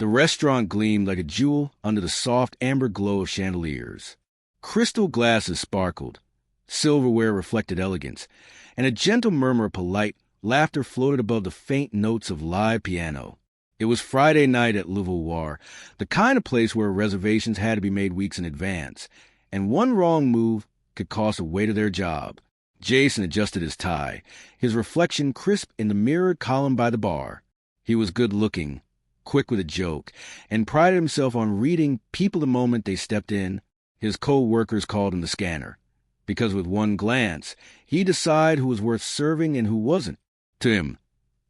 The restaurant gleamed like a jewel under the soft amber glow of chandeliers. Crystal glasses sparkled, silverware reflected elegance, and a gentle murmur of polite laughter floated above the faint notes of live piano. It was Friday night at Louisville, the kind of place where reservations had to be made weeks in advance, and one wrong move could cost a waiter their job. Jason adjusted his tie, his reflection crisp in the mirrored column by the bar. He was good-looking, quick with a joke, and prided himself on reading people the moment they stepped in. His co-workers called him the scanner, because with one glance, he'd decide who was worth serving and who wasn't. To him,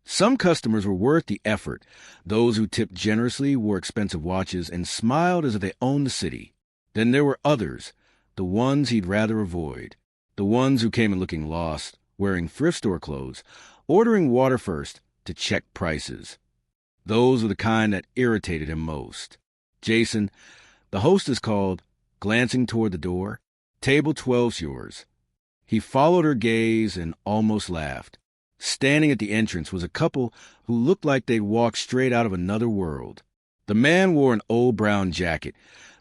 some customers were worth the effort. Those who tipped generously, wore expensive watches, and smiled as if they owned the city. Then there were others, the ones he'd rather avoid. The ones who came in looking lost, wearing thrift store clothes, ordering water first to check prices. Those were the kind that irritated him most. Jason, the hostess called, glancing toward the door, "Table 12's yours." He followed her gaze and almost laughed. Standing at the entrance was a couple who looked like they'd walked straight out of another world. The man wore an old brown jacket,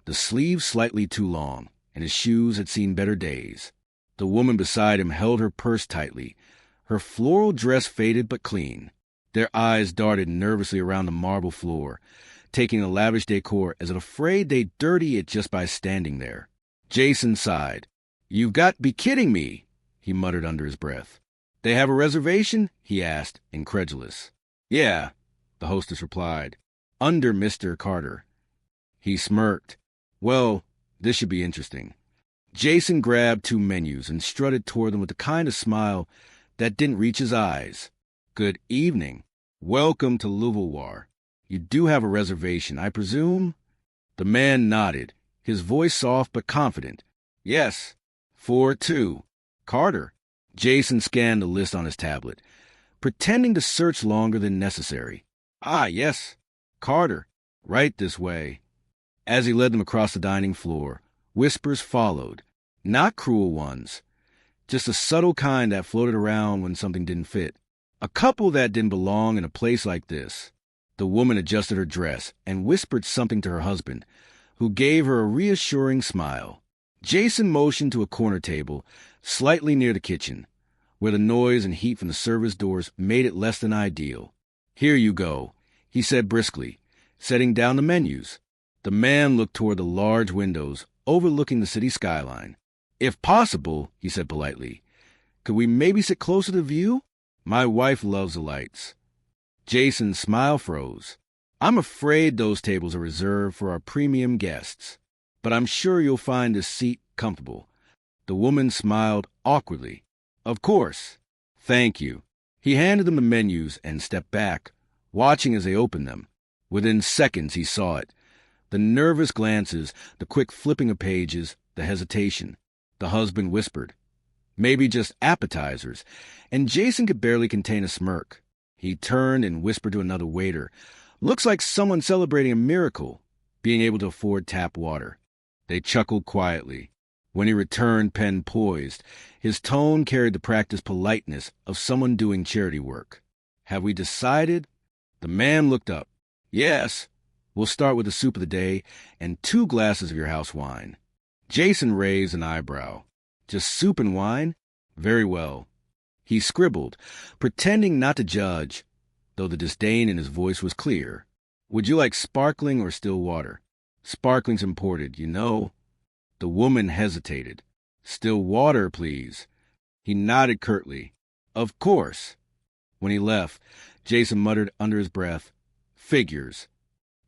the sleeves slightly too long, and his shoes had seen better days. The woman beside him held her purse tightly, her floral dress faded but clean. Their eyes darted nervously around the marble floor, taking the lavish decor as if afraid they'd dirty it just by standing there. Jason sighed. "You've got to be kidding me," he muttered under his breath. "They have a reservation?" he asked, incredulous. "Yeah," the hostess replied. "Under Mr. Carter." He smirked. "Well, this should be interesting." Jason grabbed 2 menus and strutted toward them with the kind of smile that didn't reach his eyes. "Good evening. Welcome to Louisville. You do have a reservation, I presume?" The man nodded, his voice soft but confident. "Yes, for 2. Carter." Jason scanned the list on his tablet, pretending to search longer than necessary. "Ah, yes, Carter. Right this way." As he led them across the dining floor, whispers followed, not cruel ones, just a subtle kind that floated around when something didn't fit. A couple that didn't belong in a place like this. The woman adjusted her dress and whispered something to her husband, who gave her a reassuring smile. Jason motioned to a corner table, slightly near the kitchen, where the noise and heat from the service doors made it less than ideal. "Here you go," he said briskly, setting down the menus. The man looked toward the large windows overlooking the city skyline. "If possible," he said politely, "could we maybe sit closer to the view? My wife loves the lights." Jason's smile froze. "I'm afraid those tables are reserved for our premium guests, but I'm sure you'll find this seat comfortable." The woman smiled awkwardly. "Of course. Thank you." He handed them the menus and stepped back, watching as they opened them. Within seconds he saw it. The nervous glances, the quick flipping of pages, the hesitation. The husband whispered, "Maybe just appetizers," and Jason could barely contain a smirk. He turned and whispered to another waiter, "Looks like someone celebrating a miracle, being able to afford tap water." They chuckled quietly. When he returned, pen poised, his tone carried the practiced politeness of someone doing charity work. "Have we decided?" The man looked up. "Yes. We'll start with the soup of the day and 2 glasses of your house wine." Jason raised an eyebrow. "Just soup and wine? Very well." He scribbled, pretending not to judge, though the disdain in his voice was clear. "Would you like sparkling or still water?" "Sparkling's imported, you know." The woman hesitated. "Still water, please." He nodded curtly. "Of course." When he left, Jason muttered under his breath, "Figures."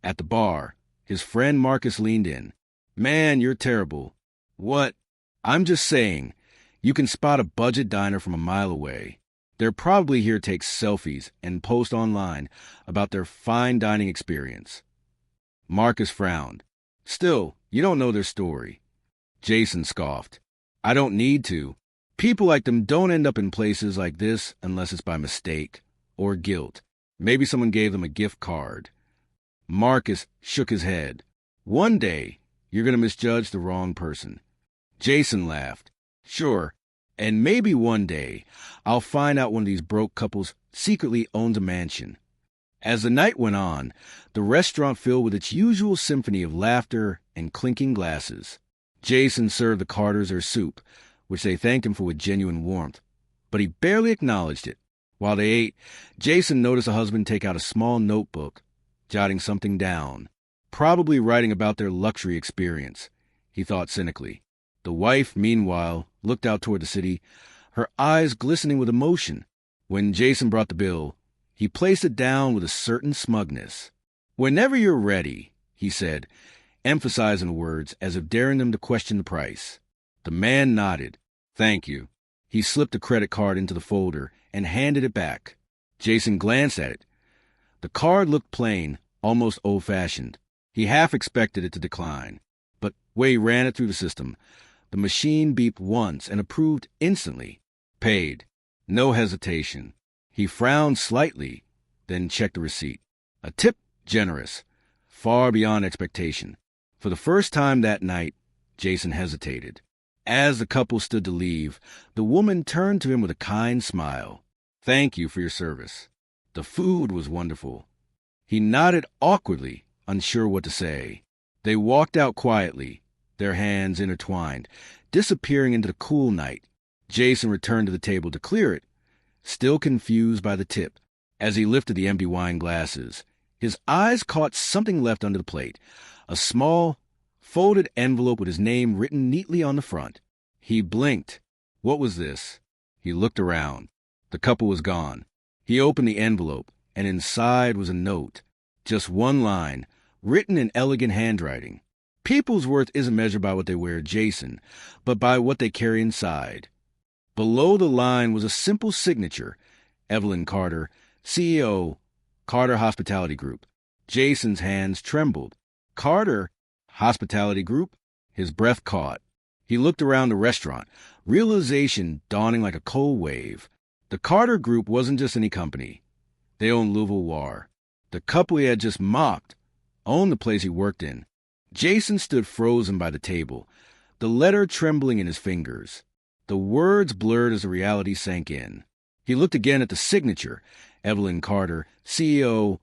At the bar, his friend Marcus leaned in. "Man, you're terrible." "What?" "I'm just saying, you can spot a budget diner from a mile away. They're probably here to take selfies and post online about their fine dining experience." Marcus frowned. "Still, you don't know their story." Jason scoffed. "I don't need to. People like them don't end up in places like this unless it's by mistake or guilt. Maybe someone gave them a gift card." Marcus shook his head. "One day, you're going to misjudge the wrong person." Jason laughed. "Sure, and maybe one day, I'll find out one of these broke couples secretly owns a mansion." As the night went on, the restaurant filled with its usual symphony of laughter and clinking glasses. Jason served the Carters their soup, which they thanked him for with genuine warmth, but he barely acknowledged it. While they ate, Jason noticed a husband take out a small notebook, jotting something down, probably writing about their luxury experience, he thought cynically. The wife, meanwhile, looked out toward the city, her eyes glistening with emotion. When Jason brought the bill, he placed it down with a certain smugness. "Whenever you're ready," he said, emphasizing the words as if daring them to question the price. The man nodded. "Thank you." He slipped a credit card into the folder and handed it back. Jason glanced at it. The card looked plain, almost old-fashioned. He half expected it to decline. But when he ran it through the system, the machine beeped once and approved instantly. Paid. No hesitation. He frowned slightly, then checked the receipt. A tip generous, far beyond expectation. For the first time that night, Jason hesitated. As the couple stood to leave, the woman turned to him with a kind smile. "Thank you for your service. The food was wonderful." He nodded awkwardly, unsure what to say. They walked out quietly, their hands intertwined, disappearing into the cool night. Jason returned to the table to clear it, still confused by the tip. As he lifted the empty wine glasses, his eyes caught something left under the plate, a small, folded envelope with his name written neatly on the front. He blinked. What was this? He looked around. The couple was gone. He opened the envelope, and inside was a note. Just one line, written in elegant handwriting. People's worth isn't measured by what they wear, Jason, but by what they carry inside. Below the line was a simple signature, Evelyn Carter, CEO, Carter Hospitality Group. Jason's hands trembled. Carter Hospitality Group? His breath caught. He looked around the restaurant, realization dawning like a cold wave. The Carter Group wasn't just any company. They owned Louisville War. The couple he had just mocked owned the place he worked in. Jason stood frozen by the table, the letter trembling in his fingers. The words blurred as the reality sank in. He looked again at the signature, Evelyn Carter, CEO,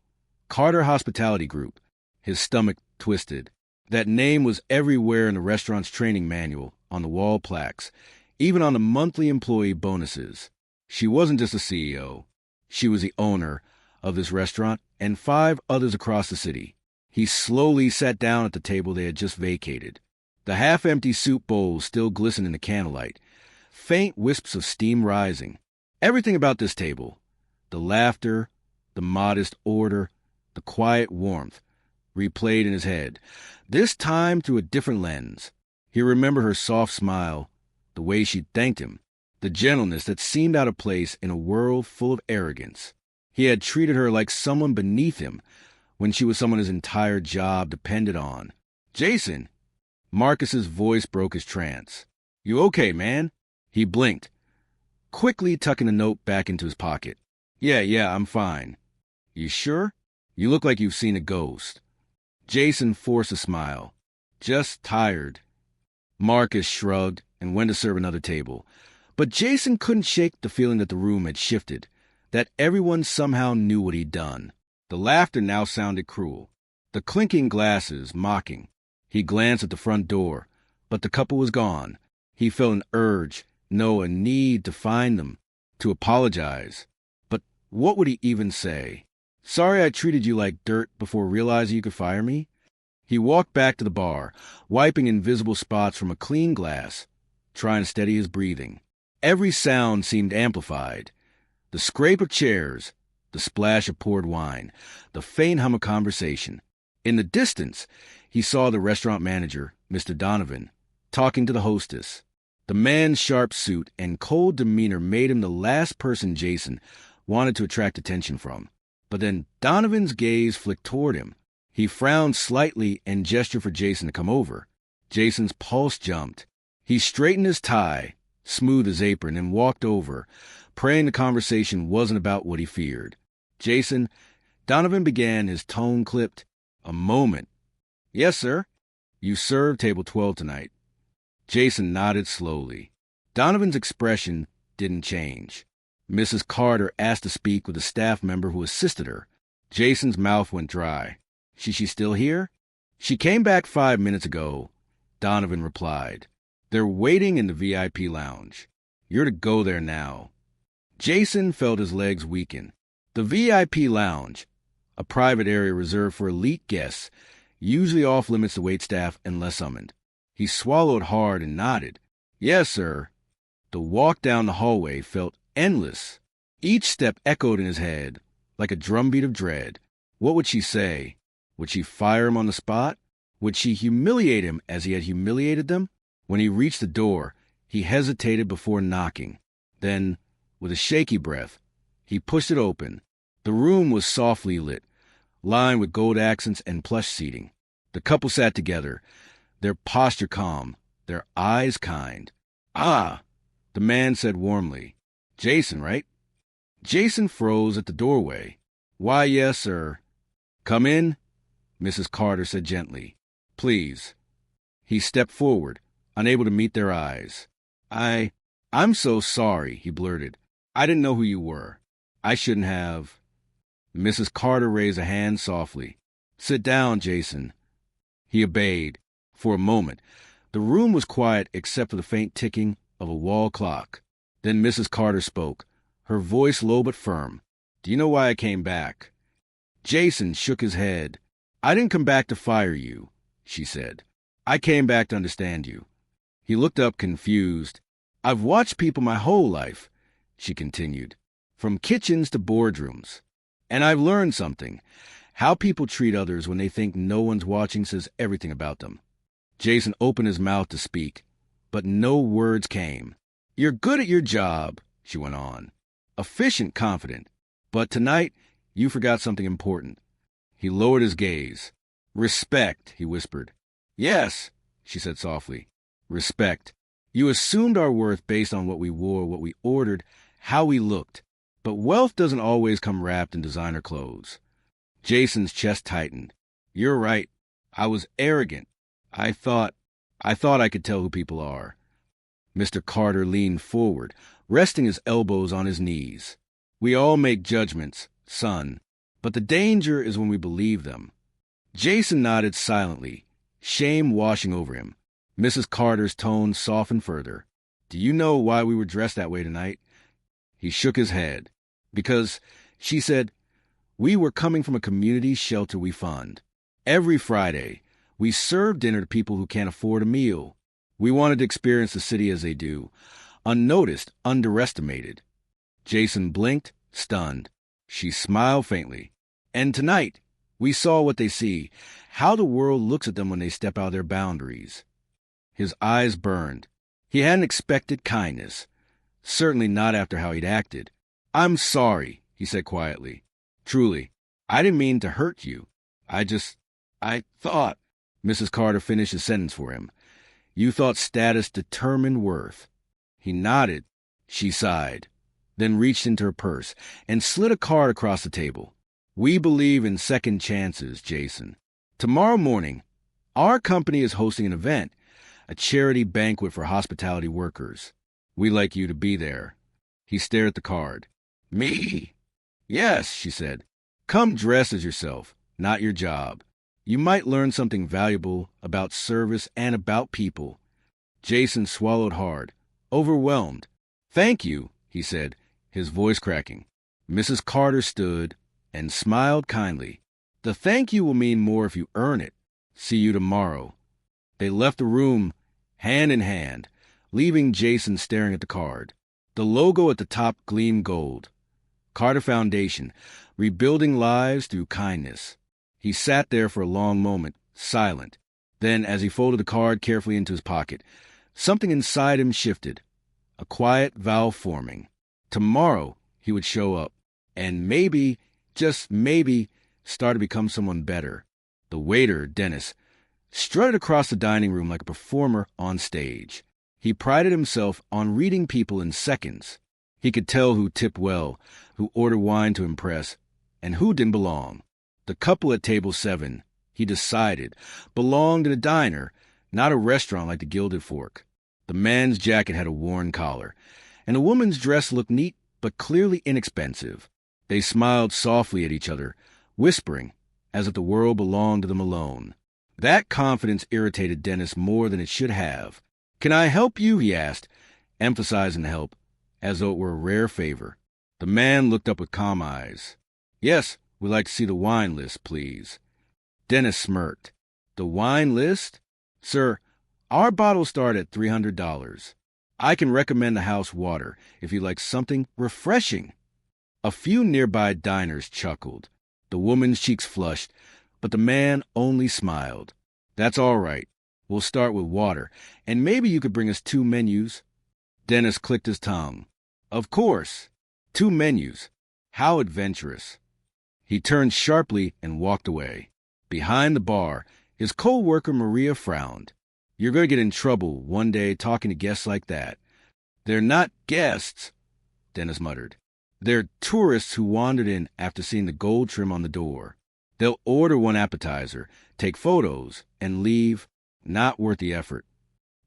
Carter Hospitality Group. His stomach twisted. That name was everywhere in the restaurant's training manual, on the wall plaques, even on the monthly employee bonuses. She wasn't just a CEO. She was the owner of this restaurant and 5 others across the city. He slowly sat down at the table they had just vacated. The half-empty soup bowls still glistened in the candlelight, faint wisps of steam rising. Everything about this table, the laughter, the modest order, the quiet warmth, replayed in his head, this time through a different lens. He remembered her soft smile, the way she thanked him, the gentleness that seemed out of place in a world full of arrogance. He had treated her like someone beneath him when she was someone his entire job depended on. "Jason!" Marcus's voice broke his trance. "You okay, man?" He blinked, quickly tucking the note back into his pocket. Yeah, I'm fine." "You sure? You look like you've seen a ghost." Jason forced a smile. "Just tired." Marcus shrugged and went to serve another table. But Jason couldn't shake the feeling that the room had shifted, that everyone somehow knew what he'd done. The laughter now sounded cruel, the clinking glasses mocking. He glanced at the front door, but the couple was gone. He felt an urge, no, a need to find them, to apologize. But what would he even say? "Sorry I treated you like dirt before realizing you could fire me?" He walked back to the bar, wiping invisible spots from a clean glass, trying to steady his breathing. Every sound seemed amplified. The scrape of chairs, the splash of poured wine, the faint hum of conversation. In the distance, he saw the restaurant manager, Mr. Donovan, talking to the hostess. The man's sharp suit and cold demeanor made him the last person Jason wanted to attract attention from. But then Donovan's gaze flicked toward him. He frowned slightly and gestured for Jason to come over. Jason's pulse jumped. He straightened his tie, smoothed his apron, and walked over, praying the conversation wasn't about what he feared. "Jason," Donovan began, his tone clipped. "A moment." "Yes, sir." "You served table 12 tonight." Jason nodded slowly. Donovan's expression didn't change. Mrs. Carter asked to speak with a staff member who assisted her. Jason's mouth went dry. She still here? She came back 5 minutes ago, Donovan replied. They're waiting in the VIP lounge. You're to go there now. Jason felt his legs weaken. The VIP lounge, a private area reserved for elite guests, usually off-limits to waitstaff unless summoned. He swallowed hard and nodded. Yes, sir. The walk down the hallway felt endless. Each step echoed in his head, like a drumbeat of dread. What would she say? Would she fire him on the spot? Would she humiliate him as he had humiliated them? When he reached the door, he hesitated before knocking. Then, with a shaky breath, he pushed it open. The room was softly lit, lined with gold accents and plush seating. The couple sat together, their posture calm, their eyes kind. Ah, the man said warmly. Jason, right? Jason froze at the doorway. Why, yes, sir. Come in, Mrs. Carter said gently. Please. He stepped forward, unable to meet their eyes. I'm so sorry, he blurted. I didn't know who you were. I shouldn't have. Mrs. Carter raised a hand softly. Sit down, Jason. He obeyed. For a moment, the room was quiet except for the faint ticking of a wall clock. Then Mrs. Carter spoke, her voice low but firm. Do you know why I came back? Jason shook his head. I didn't come back to fire you, she said. I came back to understand you. He looked up confused. I've watched people my whole life, she continued, from kitchens to boardrooms. And I've learned something. How people treat others when they think no one's watching says everything about them. Jason opened his mouth to speak, but no words came. You're good at your job, she went on. Efficient, confident. But tonight, you forgot something important. He lowered his gaze. Respect, he whispered. Yes, she said softly. Respect. You assumed our worth based on what we wore, what we ordered, how we looked. But wealth doesn't always come wrapped in designer clothes. Jason's chest tightened. You're right. I was arrogant. I thought I could tell who people are. Mr. Carter leaned forward, resting his elbows on his knees. We all make judgments, son, but the danger is when we believe them. Jason nodded silently, shame washing over him. Mrs. Carter's tone softened further. Do you know why we were dressed that way tonight? He shook his head. Because, she said, we were coming from a community shelter we fund. Every Friday, we serve dinner to people who can't afford a meal. We wanted to experience the city as they do, unnoticed, underestimated. Jason blinked, stunned. She smiled faintly. And tonight, we saw what they see, how the world looks at them when they step out of their boundaries. His eyes burned. He hadn't expected kindness. Certainly not after how he'd acted. I'm sorry, he said quietly. Truly, I didn't mean to hurt you. I thought, Mrs. Carter finished his sentence for him. You thought status determined worth. He nodded. She sighed, then reached into her purse and slid a card across the table. We believe in second chances, Jason. Tomorrow morning, our company is hosting an event, a charity banquet for hospitality workers. We'd like you to be there. He stared at the card. Me? Yes, she said. Come dressed as yourself, not your job. You might learn something valuable about service and about people. Jason swallowed hard, overwhelmed. Thank you, he said, his voice cracking. Mrs. Carter stood and smiled kindly. The thank you will mean more if you earn it. See you tomorrow. They left the room, hand in hand, leaving Jason staring at the card. The logo at the top gleamed gold. Carter Foundation, rebuilding lives through kindness. He sat there for a long moment, silent. Then, as he folded the card carefully into his pocket, something inside him shifted. A quiet vow forming. Tomorrow, he would show up, and maybe, just maybe, start to become someone better. The waiter, Dennis, strutted across the dining room like a performer on stage. He prided himself on reading people in seconds. He could tell who tipped well, who ordered wine to impress, and who didn't belong. The couple at table 7, he decided, belonged in a diner, not a restaurant like the Gilded Fork. The man's jacket had a worn collar, and the woman's dress looked neat but clearly inexpensive. They smiled softly at each other, whispering, as if the world belonged to them alone. That confidence irritated Dennis more than it should have. "Can I help you?" he asked, emphasizing the help, as though it were a rare favor. The man looked up with calm eyes. "Yes, we'd like to see the wine list, please." Dennis smirked. "The wine list? Sir, our bottles start at $300. I can recommend the house water if you like something refreshing." A few nearby diners chuckled. The woman's cheeks flushed, but the man only smiled. "That's all right. We'll start with water, and maybe you could bring us 2 menus. Dennis clicked his tongue. "Of course. 2 menus. How adventurous." He turned sharply and walked away. Behind the bar, his co-worker Maria frowned. "You're going to get in trouble one day talking to guests like that." "They're not guests," Dennis muttered. "They're tourists who wandered in after seeing the gold trim on the door. They'll order 1 appetizer, take photos, and leave. Not worth the effort."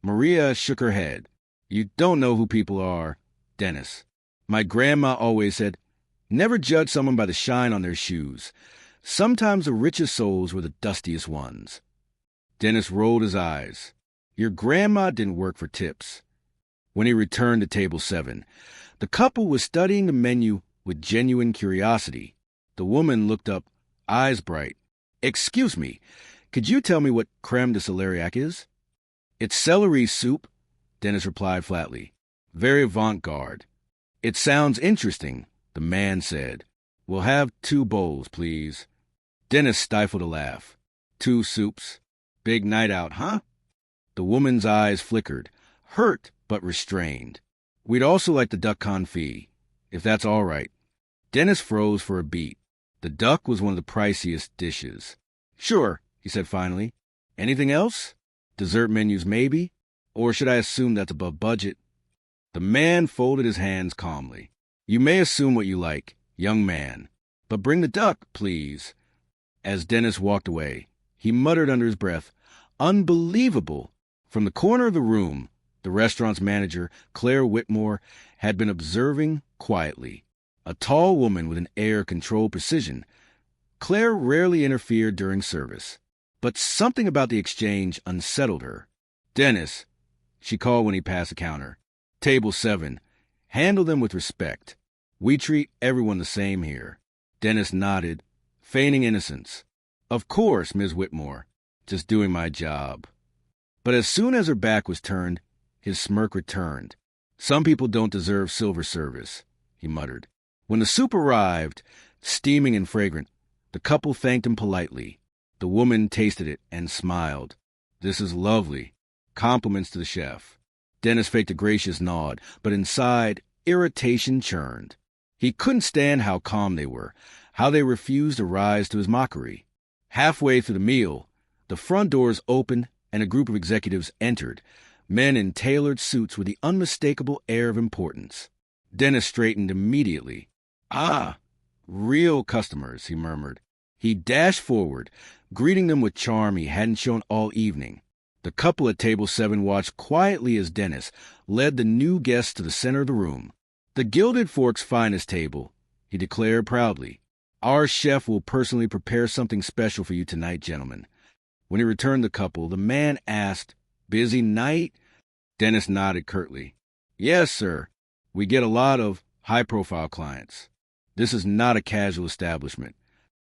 Maria shook her head. "You don't know who people are, Dennis. My grandma always said, never judge someone by the shine on their shoes. Sometimes the richest souls were the dustiest ones." Dennis rolled his eyes. "Your grandma didn't work for tips." When he returned to table 7, the couple was studying the menu with genuine curiosity. The woman looked up, eyes bright. "Excuse me, could you tell me what creme de celeriac is?" "It's celery soup," Dennis replied flatly. "Very avant-garde." "It sounds interesting," the man said. "We'll have 2 bowls, please." Dennis stifled a laugh. 2 soups. Big night out, huh? The woman's eyes flickered, hurt but restrained. "We'd also like the duck confit, if that's all right." Dennis froze for a beat. The duck was one of the priciest dishes. "Sure," he said finally. "Anything else? Dessert menus maybe? Or should I assume that's above budget?" The man folded his hands calmly. "You may assume what you like, young man, but bring the duck, please." As Dennis walked away, he muttered under his breath, "Unbelievable!" From the corner of the room, the restaurant's manager, Claire Whitmore, had been observing quietly. A tall woman with an air of controlled precision. Claire rarely interfered during service, but something about the exchange unsettled her. "Dennis," she called when he passed the counter. "Table 7. Handle them with respect. We treat everyone the same here." Dennis nodded, feigning innocence. "Of course, Ms. Whitmore. Just doing my job." But as soon as her back was turned, his smirk returned. "Some people don't deserve silver service," he muttered. When the soup arrived, steaming and fragrant, the couple thanked him politely. The woman tasted it and smiled. "This is lovely." Compliments to the chef. Dennis faked a gracious nod, but inside, irritation churned. He couldn't stand how calm they were, how they refused to rise to his mockery. Halfway through the meal, the front doors opened and a group of executives entered, men in tailored suits with the unmistakable air of importance. Dennis straightened immediately. "Ah, real customers," he murmured. He dashed forward, greeting them with charm he hadn't shown all evening. The couple at table 7 watched quietly as Dennis led the new guests to the center of the room. "The Gilded Fork's finest table," he declared proudly. "Our chef will personally prepare something special for you tonight, gentlemen." When he returned the couple, the man asked, "Busy night?" Dennis nodded curtly. "Yes, sir. We get a lot of high-profile clients. This is not a casual establishment."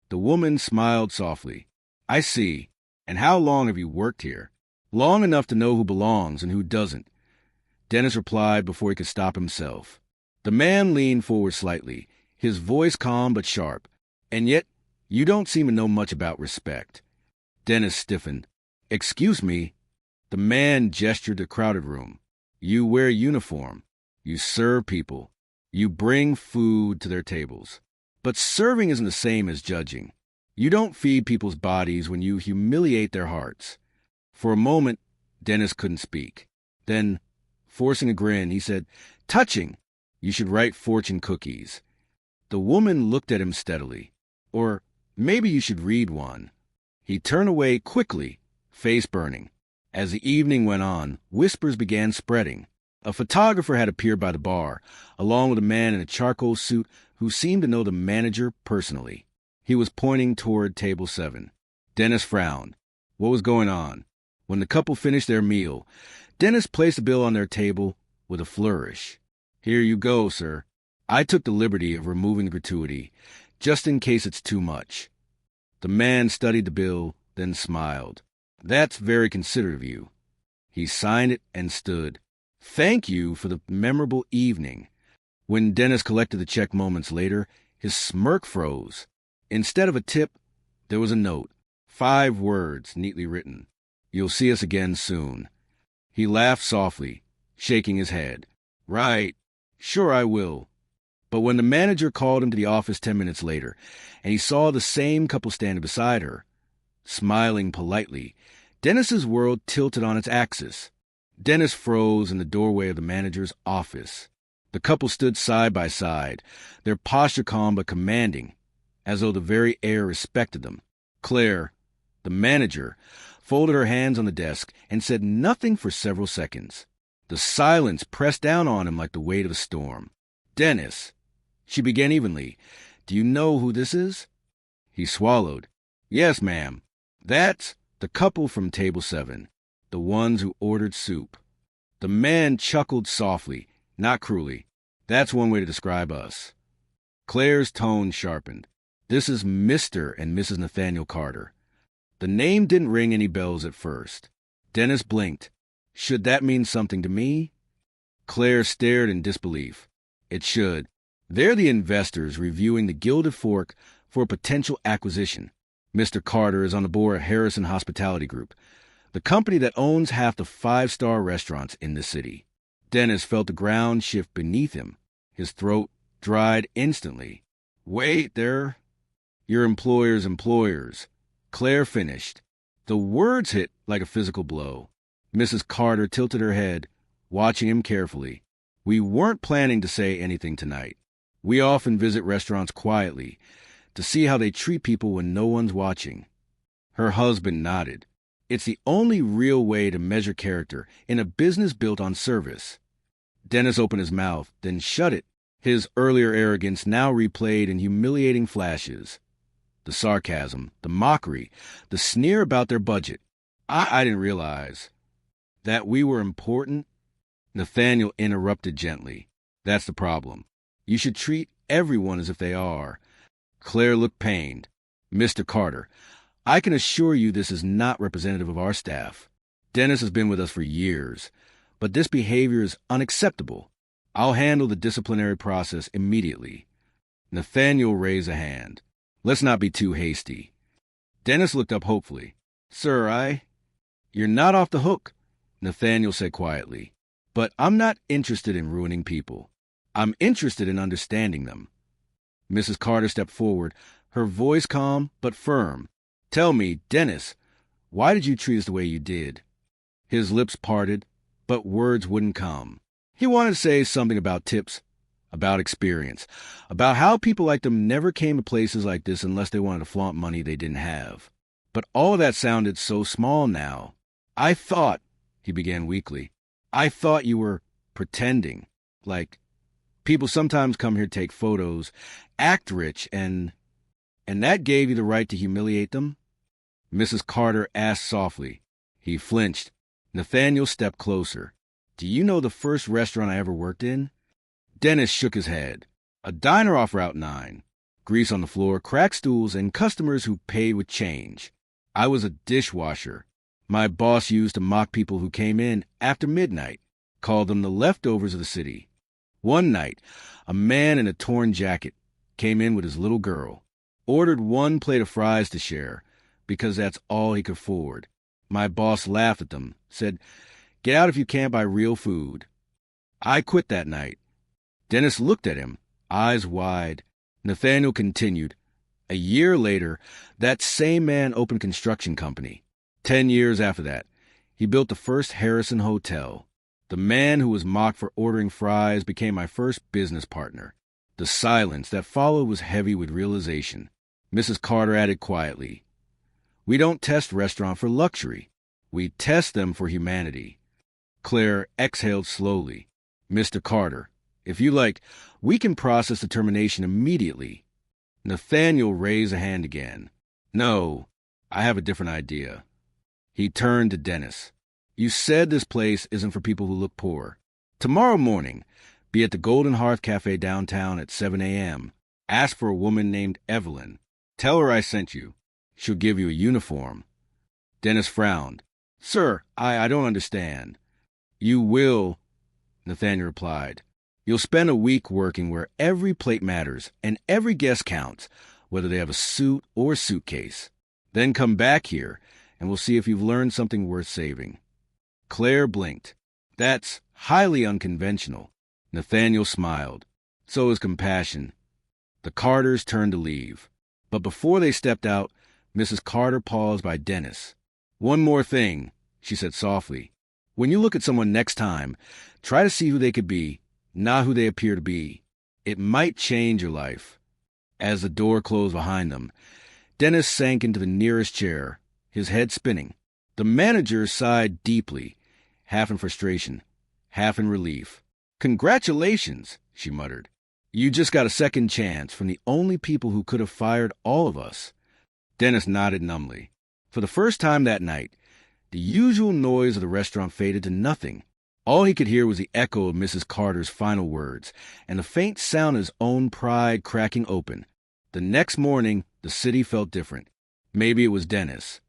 The woman smiled softly. "I see. And how long have you worked here?" "Long enough to know who belongs and who doesn't," Dennis replied before he could stop himself. The man leaned forward slightly, his voice calm but sharp. "And yet, you don't seem to know much about respect." Dennis stiffened. "Excuse me." The man gestured to the crowded room. "You wear uniform. You serve people. You bring food to their tables. But serving isn't the same as judging. You don't feed people's bodies when you humiliate their hearts." For a moment, Dennis couldn't speak. Then, forcing a grin, he said, "Touching. You should write fortune cookies." The woman looked at him steadily. "Or maybe you should read one." He turned away quickly, face burning. As the evening went on, whispers began spreading. A photographer had appeared by the bar, along with a man in a charcoal suit who seemed to know the manager personally. He was pointing toward table 7. Dennis frowned. What was going on? When the couple finished their meal, Dennis placed a bill on their table with a flourish. Here you go, sir. I took the liberty of removing the gratuity, just in case it's too much. The man studied the bill, then smiled. That's very considerate of you. He signed it and stood. Thank you for the memorable evening. When Dennis collected the check moments later, his smirk froze. Instead of a tip, there was a note. 5 words, neatly written. You'll see us again soon. He laughed softly, shaking his head. Right. Sure I will. But when the manager called him to the office 10 minutes later, and he saw the same couple standing beside her, smiling politely, Dennis's world tilted on its axis. Dennis froze in the doorway of the manager's office. The couple stood side by side, their posture calm but commanding, as though the very air respected them. Claire, the manager, folded her hands on the desk and said nothing for several seconds. The silence pressed down on him like the weight of a storm. Dennis, she began evenly, do you know who this is? He swallowed. Yes, ma'am. That's the couple from table 7, the ones who ordered soup. The man chuckled softly, not cruelly. That's one way to describe us. Claire's tone sharpened. This is Mr. and Mrs. Nathaniel Carter. The name didn't ring any bells at first. Dennis blinked. Should that mean something to me? Claire stared in disbelief. It should. They're the investors reviewing the Gilded Fork for a potential acquisition. Mr. Carter is on the board of Harrison Hospitality Group, the company that owns half the 5-star restaurants in the city. Dennis felt the ground shift beneath him. His throat dried instantly. Wait, they're your employer's employers. Claire finished. The words hit like a physical blow. Mrs. Carter tilted her head, watching him carefully. We weren't planning to say anything tonight. We often visit restaurants quietly, to see how they treat people when no one's watching. Her husband nodded. It's the only real way to measure character in a business built on service. Dennis opened his mouth, then shut it, his earlier arrogance now replayed in humiliating flashes. The sarcasm, the mockery, the sneer about their budget. I didn't realize that we were important. Nathaniel interrupted gently. That's the problem. You should treat everyone as if they are. Claire looked pained. Mr. Carter, I can assure you this is not representative of our staff. Dennis has been with us for years, but this behavior is unacceptable. I'll handle the disciplinary process immediately. Nathaniel raised a hand. Let's not be too hasty. Dennis looked up hopefully. Sir, You're not off the hook, Nathaniel said quietly. But I'm not interested in ruining people. I'm interested in understanding them. Mrs. Carter stepped forward, her voice calm but firm. Tell me, Dennis, why did you treat us the way you did? His lips parted, but words wouldn't come. He wanted to say something about tips, about experience, about how people like them never came to places like this unless they wanted to flaunt money they didn't have. But all of that sounded so small now. I thought, he began weakly, I thought you were pretending. Like, people sometimes come here to take photos, act rich, and that gave you the right to humiliate them? Mrs. Carter asked softly. He flinched. Nathaniel stepped closer. Do you know the first restaurant I ever worked in? Dennis shook his head. A diner off Route 9. Grease on the floor, cracked stools, and customers who paid with change. I was a dishwasher. My boss used to mock people who came in after midnight, called them the leftovers of the city. One night, a man in a torn jacket came in with his little girl, ordered 1 plate of fries to share, because that's all he could afford. My boss laughed at them, said, Get out if you can't buy real food. I quit that night. Dennis looked at him, eyes wide. Nathaniel continued. A year later, that same man opened a construction company. 10 years after that, he built the first Harrison Hotel. The man who was mocked for ordering fries became my first business partner. The silence that followed was heavy with realization. Mrs. Carter added quietly, We don't test restaurants for luxury. We test them for humanity. Claire exhaled slowly. Mr. Carter, if you like, we can process the termination immediately. Nathaniel raised a hand again. No, I have a different idea. He turned to Dennis. You said this place isn't for people who look poor. Tomorrow morning, be at the Golden Hearth Cafe downtown at 7 a.m. Ask for a woman named Evelyn. Tell her I sent you. She'll give you a uniform. Dennis frowned. Sir, I don't understand. You will, Nathaniel replied. You'll spend a week working where every plate matters and every guest counts, whether they have a suit or suitcase. Then come back here, and we'll see if you've learned something worth saving. Claire blinked. That's highly unconventional. Nathaniel smiled. So is compassion. The Carters turned to leave. But before they stepped out, Mrs. Carter paused by Dennis. One more thing, she said softly. When you look at someone next time, try to see who they could be, not who they appear to be. It might change your life. As the door closed behind them, Dennis sank into the nearest chair, his head spinning. The manager sighed deeply, half in frustration, half in relief. Congratulations, she muttered. You just got a second chance from the only people who could have fired all of us. Dennis nodded numbly. For the first time that night, the usual noise of the restaurant faded to nothing. All he could hear was the echo of Mrs. Carter's final words, and the faint sound of his own pride cracking open. The next morning, the city felt different. Maybe it was Dennis.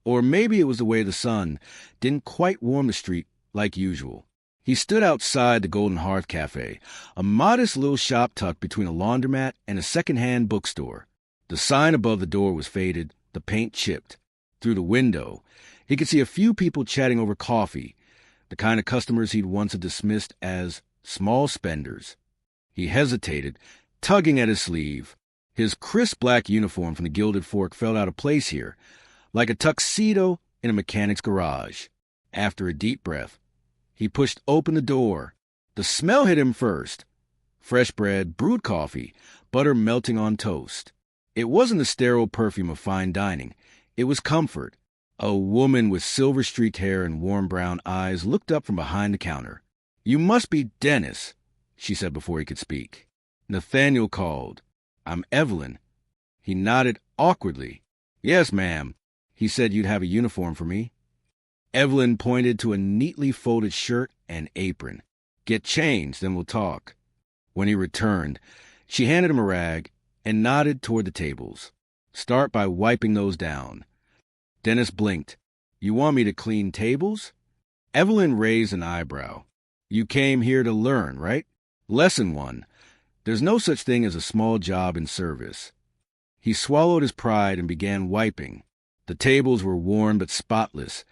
Or maybe it was the way the sun didn't quite warm the street like usual. He stood outside the Golden Hearth Cafe, a modest little shop tucked between a laundromat and a second-hand bookstore. The sign above the door was faded, the paint chipped. Through the window, he could see a few people chatting over coffee, the kind of customers he'd once have dismissed as small spenders. He hesitated, tugging at his sleeve. His crisp black uniform from the Gilded Fork felt out of place here, like a tuxedo in a mechanic's garage. After a deep breath, he pushed open the door. The smell hit him first. Fresh bread, brewed coffee, butter melting on toast. It wasn't the sterile perfume of fine dining. It was comfort. A woman with silver-streaked hair and warm brown eyes looked up from behind the counter. You must be Dennis, she said before he could speak. Nathaniel called. I'm Evelyn. He nodded awkwardly. Yes, ma'am. He said you'd have a uniform for me. Evelyn pointed to a neatly folded shirt and apron. Get changed, then we'll talk. When he returned, she handed him a rag and nodded toward the tables. Start by wiping those down. Dennis blinked. You want me to clean tables? Evelyn raised an eyebrow. You came here to learn, right? Lesson 1. There's no such thing as a small job in service. He swallowed his pride and began wiping. The tables were worn but spotless,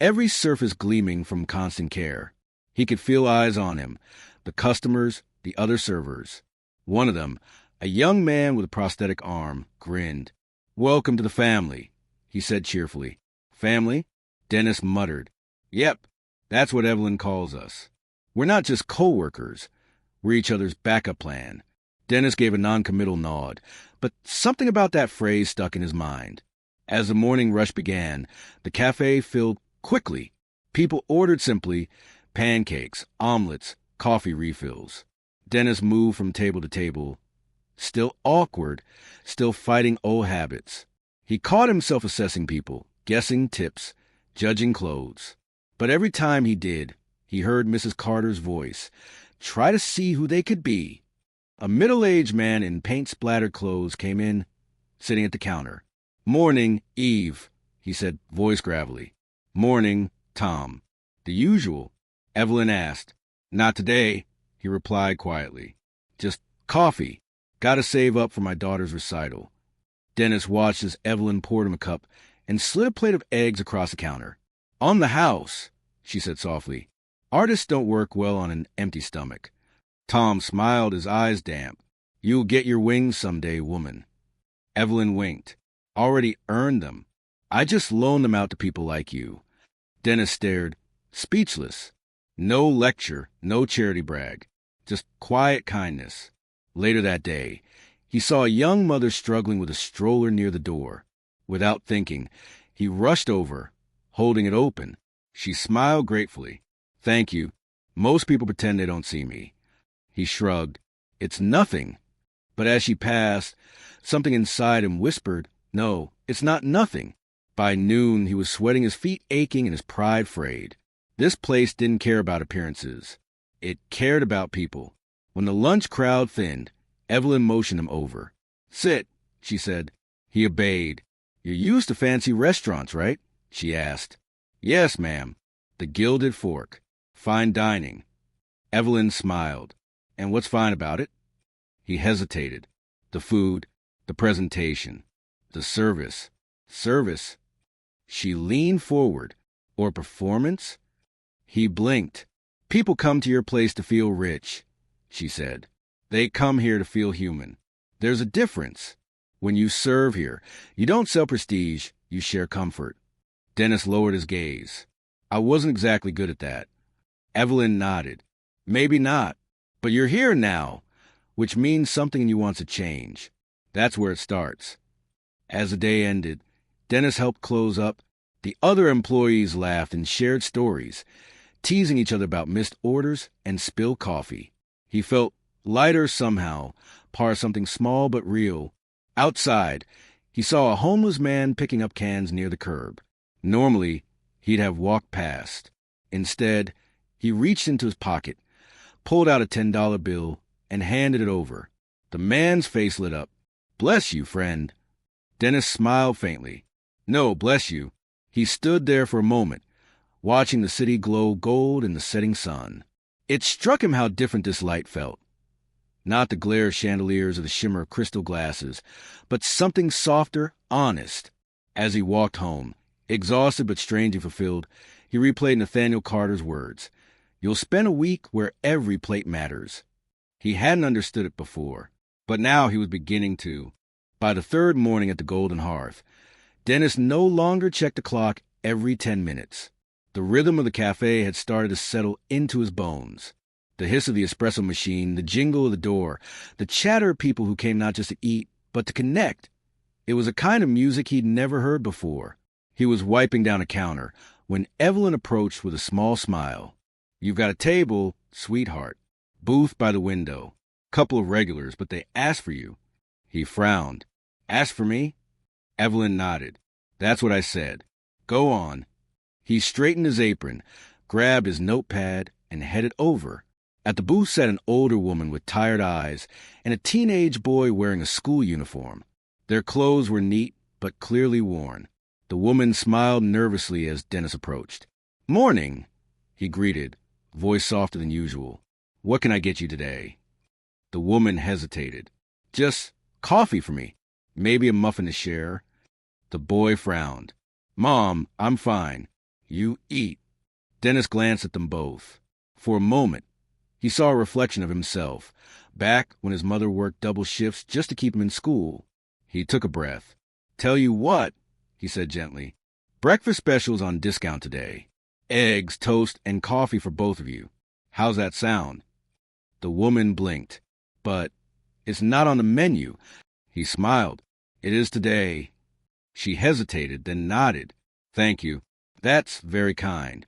every surface gleaming from constant care. He could feel eyes on him, the customers, the other servers. One of them, a young man with a prosthetic arm, grinned. Welcome to the family, he said cheerfully. Family? Dennis muttered. Yep, that's what Evelyn calls us. We're not just co-workers. We're each other's backup plan. Dennis gave a non-committal nod, but something about that phrase stuck in his mind. As the morning rush began, the cafe filled quickly. People ordered simply pancakes, omelets, coffee refills. Dennis moved from table to table, still awkward, still fighting old habits. He caught himself assessing people, guessing tips, judging clothes. But every time he did, he heard Mrs. Carter's voice. Try to see who they could be. A middle-aged man in paint-splattered clothes came in, sitting at the counter. Morning, Eve, he said, voice gravelly. Morning, Tom. The usual, Evelyn asked. Not today, he replied quietly. Just coffee. Gotta save up for my daughter's recital. Dennis watched as Evelyn poured him a cup and slid a plate of eggs across the counter. On the house, she said softly. Artists don't work well on an empty stomach. Tom smiled, his eyes damp. You'll get your wings someday, woman. Evelyn winked. Already earned them. I just loan them out to people like you. Dennis stared, speechless. No lecture, no charity brag. Just quiet kindness. Later that day, he saw a young mother struggling with a stroller near the door. Without thinking, he rushed over, holding it open. She smiled gratefully. Thank you. Most people pretend they don't see me. He shrugged. It's nothing. But as she passed, something inside him whispered, "No, it's not nothing." By noon, he was sweating, his feet aching, and his pride frayed. This place didn't care about appearances. It cared about people. When the lunch crowd thinned, Evelyn motioned him over. "Sit," she said. He obeyed. "You're used to fancy restaurants, right?" she asked. "Yes, ma'am." The gilded fork. Fine dining. Evelyn smiled. "And what's fine about it?" He hesitated. The food, the presentation, the service. Service? She leaned forward. Or performance? He blinked. "People come to your place to feel rich," she said. "They come here to feel human. There's a difference. When you serve here, you don't sell prestige, you share comfort." Dennis lowered his gaze. "I wasn't exactly good at that." Evelyn nodded. "Maybe not, but you're here now, which means something in you wants to change. That's where it starts." As the day ended, Dennis helped close up. The other employees laughed and shared stories, teasing each other about missed orders and spilled coffee. He felt lighter somehow, part of something small but real. Outside, he saw a homeless man picking up cans near the curb. Normally, he'd have walked past. Instead, he reached into his pocket, pulled out a $10 bill, and handed it over. The man's face lit up. "Bless you, friend." Dennis smiled faintly. "No, bless you." He stood there for a moment, watching the city glow gold in the setting sun. It struck him how different this light felt. Not the glare of chandeliers or the shimmer of crystal glasses, but something softer, honest. As he walked home, exhausted but strangely fulfilled, he replayed Nathaniel Carter's words. "You'll spend a week where every plate matters." He hadn't understood it before, but now he was beginning to. By the third morning at the Golden Hearth, Dennis no longer checked the clock every 10 minutes. The rhythm of the cafe had started to settle into his bones. The hiss of the espresso machine, the jingle of the door, the chatter of people who came not just to eat, but to connect. It was a kind of music he'd never heard before. He was wiping down a counter when Evelyn approached with a small smile. "You've got a table, sweetheart. Booth by the window. Couple of regulars, but they asked for you." He frowned. "Asked for me?" Evelyn nodded. "That's what I said. Go on." He straightened his apron, grabbed his notepad, and headed over. At the booth sat an older woman with tired eyes and a teenage boy wearing a school uniform. Their clothes were neat but clearly worn. The woman smiled nervously as Dennis approached. "Morning," he greeted, voice softer than usual. "What can I get you today?" The woman hesitated. "Just coffee for me. Maybe a muffin to share." The boy frowned. "Mom, I'm fine. You eat." Dennis glanced at them both. For a moment, he saw a reflection of himself, back when his mother worked double shifts just to keep him in school. He took a breath. "Tell you what," he said gently. "Breakfast specials on discount today. Eggs, toast, and coffee for both of you. How's that sound?" The woman blinked. "But it's not on the menu." He smiled. "It is today." She hesitated, then nodded. "Thank you. That's very kind."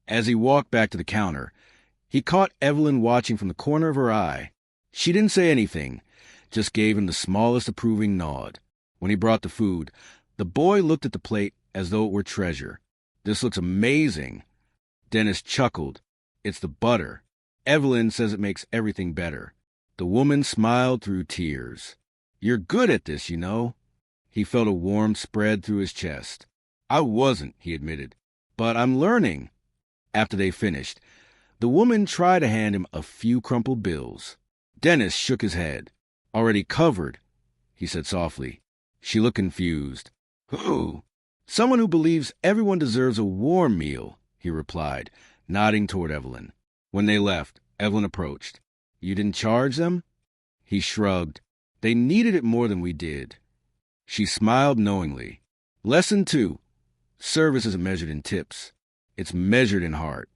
As he walked back to the counter, he caught Evelyn watching from the corner of her eye. She didn't say anything, just gave him the smallest approving nod. When he brought the food, the boy looked at the plate as though it were treasure. "This looks amazing." Dennis chuckled. "It's the butter. Evelyn says it makes everything better." The woman smiled through tears. "You're good at this, you know." He felt a warmth spread through his chest. "I wasn't," he admitted, "but I'm learning." After they finished, the woman tried to hand him a few crumpled bills. Dennis shook his head. "Already covered," he said softly. She looked confused. "Who?" "Someone who believes everyone deserves a warm meal," he replied, nodding toward Evelyn. When they left, Evelyn approached. "You didn't charge them?" He shrugged. "They needed it more than we did." She smiled knowingly. Lesson 2. Service isn't measured in tips. It's measured in heart.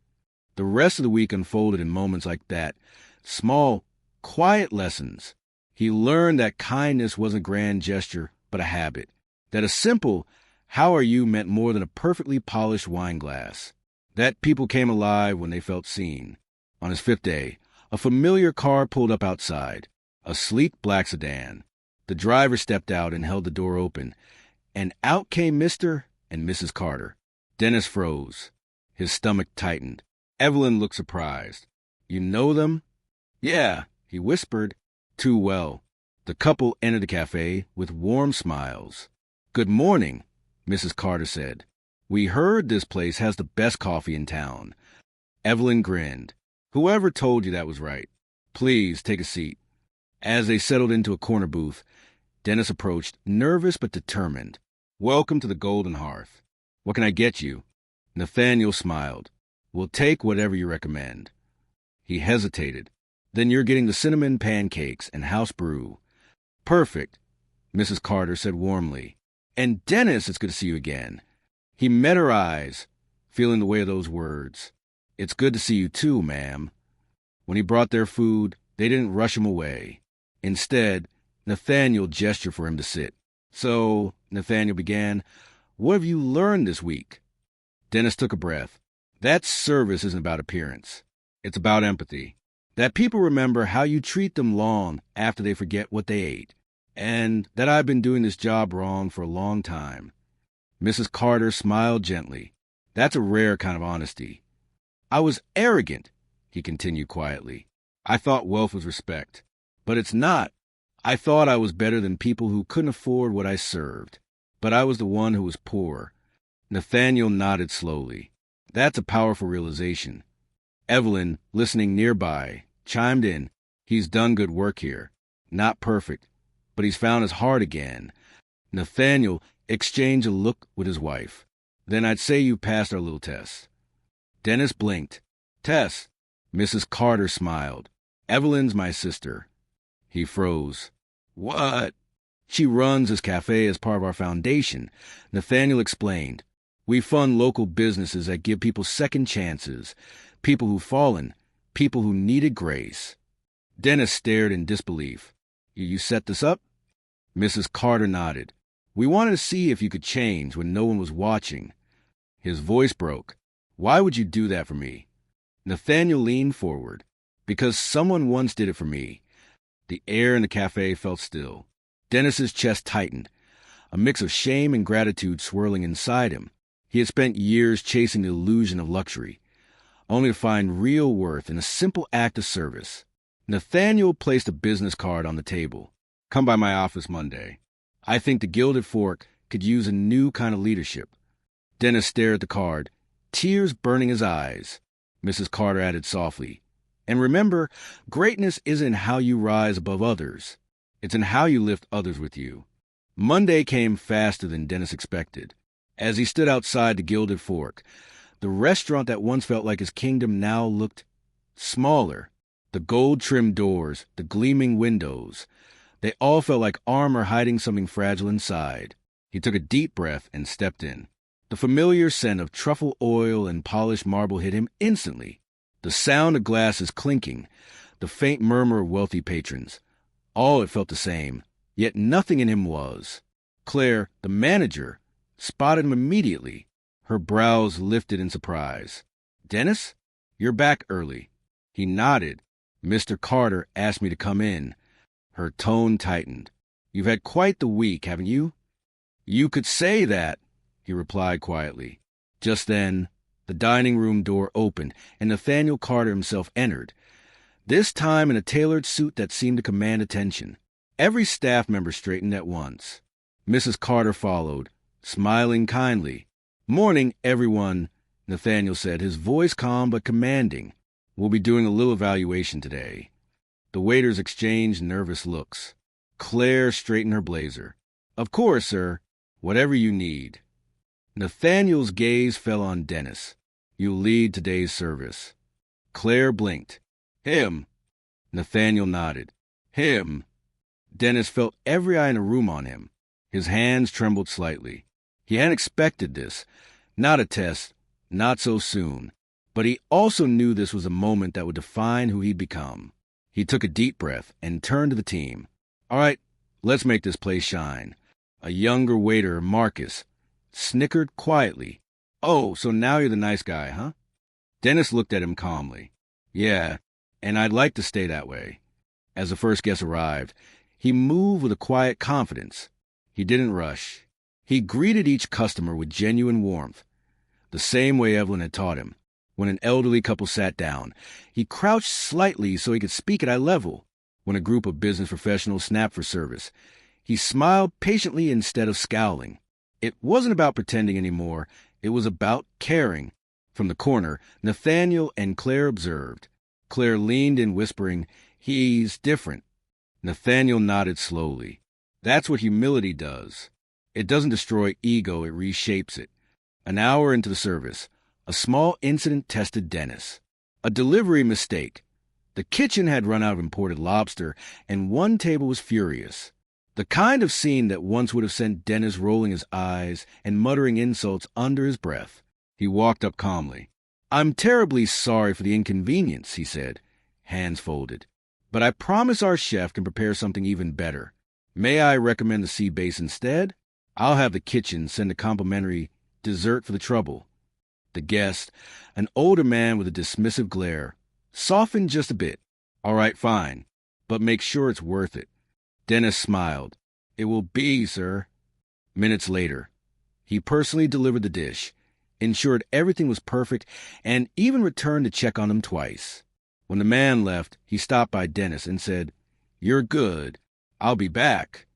The rest of the week unfolded in moments like that. Small, quiet lessons. He learned that kindness wasn't a grand gesture, but a habit. That a simple, "How are you?" meant more than a perfectly polished wine glass. That people came alive when they felt seen. On his 5th day, a familiar car pulled up outside. A sleek black sedan. The driver stepped out and held the door open, and out came Mr. and Mrs. Carter. Dennis froze. His stomach tightened. Evelyn looked surprised. "You know them?" "Yeah," he whispered. Too well. The couple entered the cafe with warm smiles. "Good morning," Mrs. Carter said. "We heard this place has the best coffee in town." Evelyn grinned. "Whoever told you that was right. Please take a seat." As they settled into a corner booth, Dennis approached, nervous but determined. "Welcome to the Golden Hearth. What can I get you?" Nathaniel smiled. "We'll take whatever you recommend." He hesitated. "Then you're getting the cinnamon pancakes and house brew." "Perfect," Mrs. Carter said warmly. "And Dennis, it's good to see you again." He met her eyes, feeling the weight of those words. "It's good to see you too, ma'am." When he brought their food, they didn't rush him away. Instead, Nathaniel gestured for him to sit. "So," Nathaniel began, "what have you learned this week?" Dennis took a breath. "That service isn't about appearance. It's about empathy. That people remember how you treat them long after they forget what they ate. And that I've been doing this job wrong for a long time." Mrs. Carter smiled gently. "That's a rare kind of honesty." "I was arrogant," he continued quietly. "I thought wealth was respect. But it's not. I thought I was better than people who couldn't afford what I served. But I was the one who was poor." Nathaniel nodded slowly. "That's a powerful realization." Evelyn, listening nearby, chimed in. "He's done good work here. Not perfect, but he's found his heart again." Nathaniel exchanged a look with his wife. "Then I'd say you passed our little test." Dennis blinked. "Tess." Mrs. Carter smiled. "Evelyn's my sister." He froze. "What?" "She runs this cafe as part of our foundation," Nathaniel explained. "We fund local businesses that give people second chances, people who've fallen, people who needed grace." Dennis stared in disbelief. You set this up?" Mrs. Carter nodded. "We wanted to see if you could change when no one was watching." His voice broke. "Why would you do that for me?" Nathaniel leaned forward. "Because someone once did it for me." The air in the cafe felt still. Dennis's chest tightened, a mix of shame and gratitude swirling inside him. He had spent years chasing the illusion of luxury, only to find real worth in a simple act of service. Nathaniel placed a business card on the table. "Come by my office Monday. I think the Gilded Fork could use a new kind of leadership." Dennis stared at the card, tears burning his eyes. Mrs. Carter added softly, "And remember, greatness isn't how you rise above others. It's in how you lift others with you." Monday came faster than Dennis expected. As he stood outside the Gilded Fork, the restaurant that once felt like his kingdom now looked smaller. The gold-trimmed doors, the gleaming windows, they all felt like armor hiding something fragile inside. He took a deep breath and stepped in. The familiar scent of truffle oil and polished marble hit him instantly. The sound of glasses clinking, the faint murmur of wealthy patrons. All it felt the same, yet nothing in him was. Claire, the manager, spotted him immediately. Her brows lifted in surprise. "Dennis, you're back early." He nodded. "Mr. Carter asked me to come in." Her tone tightened. "You've had quite the week, haven't you?" "You could say that," he replied quietly. Just then, the dining room door opened, and Nathaniel Carter himself entered, this time in a tailored suit that seemed to command attention. Every staff member straightened at once. Mrs. Carter followed, smiling kindly. "Morning, everyone," Nathaniel said, his voice calm but commanding. "We'll be doing a little evaluation today." The waiters exchanged nervous looks. Claire straightened her blazer. "Of course, sir. Whatever you need." Nathaniel's gaze fell on Dennis. "You'll lead today's service." Claire blinked. "Him." Nathaniel nodded. "Him." Dennis felt every eye in the room on him. His hands trembled slightly. He hadn't expected this. Not a test, not so soon. But he also knew this was a moment that would define who he'd become. He took a deep breath and turned to the team. "All right, let's make this place shine." A younger waiter, Marcus, snickered quietly. "Oh, so now you're the nice guy, huh?" Dennis looked at him calmly. "Yeah, and I'd like to stay that way." As the first guest arrived, he moved with a quiet confidence. He didn't rush. He greeted each customer with genuine warmth, the same way Evelyn had taught him. When an elderly couple sat down, he crouched slightly so he could speak at eye level. When a group of business professionals snapped for service, he smiled patiently instead of scowling. It wasn't about pretending anymore. It was about caring. From the corner, Nathaniel and Claire observed. Claire leaned in, whispering, "He's different." Nathaniel nodded slowly. That's what humility does. It doesn't destroy ego, it reshapes it. An hour into the service, a small incident tested Dennis. A delivery mistake. The kitchen had run out of imported lobster, and one table was furious. The kind of scene that once would have sent Dennis rolling his eyes and muttering insults under his breath. He walked up calmly. "I'm terribly sorry for the inconvenience," he said, hands folded. "But I promise our chef can prepare something even better. May I recommend the sea base instead? I'll have the kitchen send a complimentary dessert for the trouble." The guest, an older man with a dismissive glare, softened just a bit. "All right, fine, but make sure it's worth it." Dennis smiled. "It will be, sir." Minutes later, he personally delivered the dish, ensured everything was perfect, and even returned to check on them twice. When the man left, he stopped by Dennis and said, "You're good. I'll be back."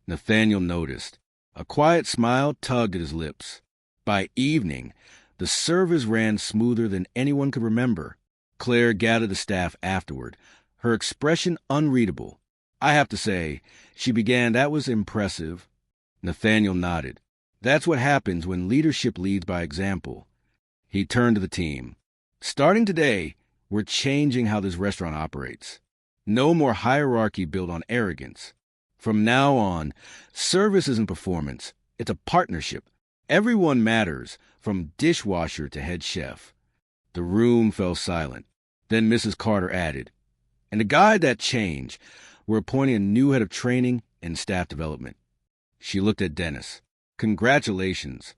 Nathaniel noticed. A quiet smile tugged at his lips. By evening, the service ran smoother than anyone could remember. Claire gathered the staff afterward, her expression unreadable. "I have to say," she began, "that was impressive." Nathaniel nodded. "That's what happens when leadership leads by example." He turned to the team. "Starting today, we're changing how this restaurant operates. No more hierarchy built on arrogance. From now on, service isn't performance. It's a partnership. Everyone matters, from dishwasher to head chef." The room fell silent. Then Mrs. Carter added, "And to guide that change, we're appointing a new head of training and staff development." She looked at Dennis. "Congratulations."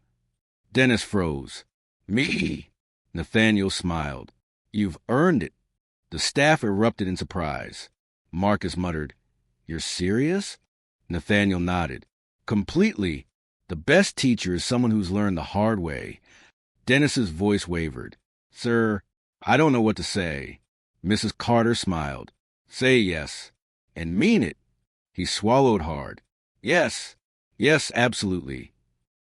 Dennis froze. "Me?" Nathaniel smiled. "You've earned it." The staff erupted in surprise. Marcus muttered, "You're serious?" Nathaniel nodded. "Completely. The best teacher is someone who's learned the hard way." Dennis's voice wavered. "Sir, I don't know what to say." Mrs. Carter smiled. "Say yes. And mean it." He swallowed hard. "Yes. Yes, absolutely."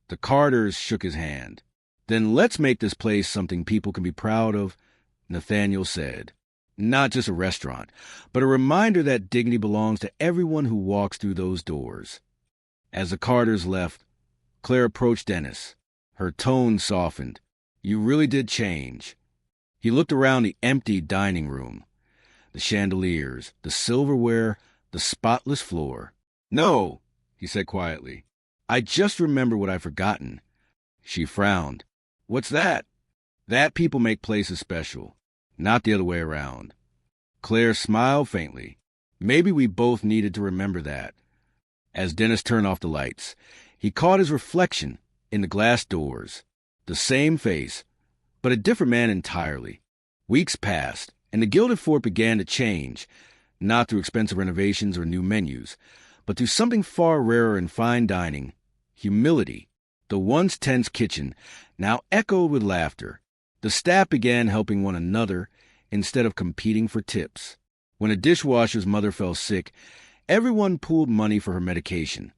The Carters shook his hand. "Then let's make this place something people can be proud of," Nathaniel said. "Not just a restaurant, but a reminder that dignity belongs to everyone who walks through those doors." As the Carters left, Claire approached Dennis. Her tone softened. "You really did change." He looked around the empty dining room. The chandeliers, the silverware, the spotless floor. "No," he said quietly. "I just remember what I've forgotten." She frowned. "What's that?" "That people make places special, not the other way around." Claire smiled faintly. Maybe we both needed to remember that. As Dennis turned off the lights, he caught his reflection in the glass doors. The same face, but a different man entirely. Weeks passed, and the Gilded Fort began to change, not through expensive renovations or new menus, but through something far rarer in fine dining: humility. The once tense kitchen now echoed with laughter. The staff began helping one another instead of competing for tips. When a dishwasher's mother fell sick, everyone pooled money for her medication,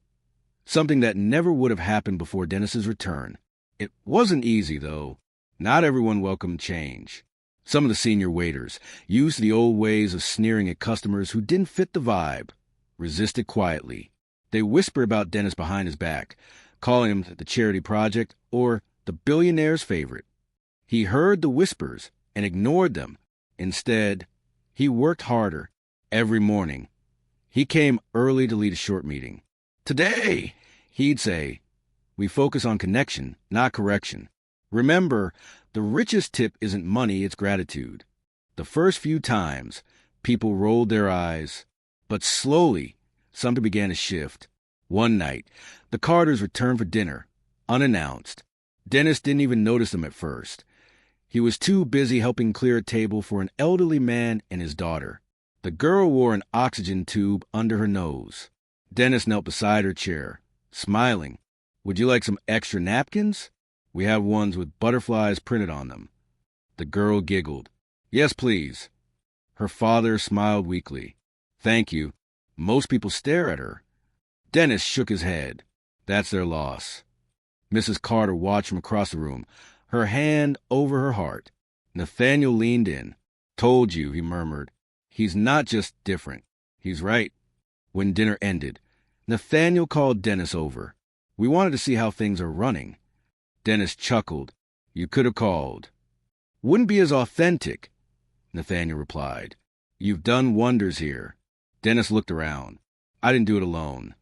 something that never would have happened before Dennis's return. It wasn't easy, though. Not everyone welcomed change. Some of the senior waiters, used to the old ways of sneering at customers who didn't fit the vibe, resisted quietly. They whispered about Dennis behind his back, calling him the charity project or the billionaire's favorite. He heard the whispers and ignored them. Instead, he worked harder every morning. He came early to lead a short meeting. "Today," he'd say, "we focus on connection, not correction. Remember, the richest tip isn't money, it's gratitude." The first few times, people rolled their eyes, but slowly, something began to shift. One night, the Carters returned for dinner, unannounced. Dennis didn't even notice them at first. He was too busy helping clear a table for an elderly man and his daughter. The girl wore an oxygen tube under her nose. Dennis knelt beside her chair, smiling. Would you like some extra napkins? We have ones with butterflies printed on them. The girl giggled. Yes, please. Her father smiled weakly. Thank you. Most people stare at her. Dennis shook his head. That's their loss. Mrs. Carter watched from across the room, her hand over her heart. Nathaniel leaned in. Told you, he murmured. He's not just different. He's right. When dinner ended, Nathaniel called Dennis over. We wanted to see how things are running. Dennis chuckled. You could have called. Wouldn't be as authentic, Nathaniel replied. You've done wonders here. Dennis looked around. I didn't do it alone.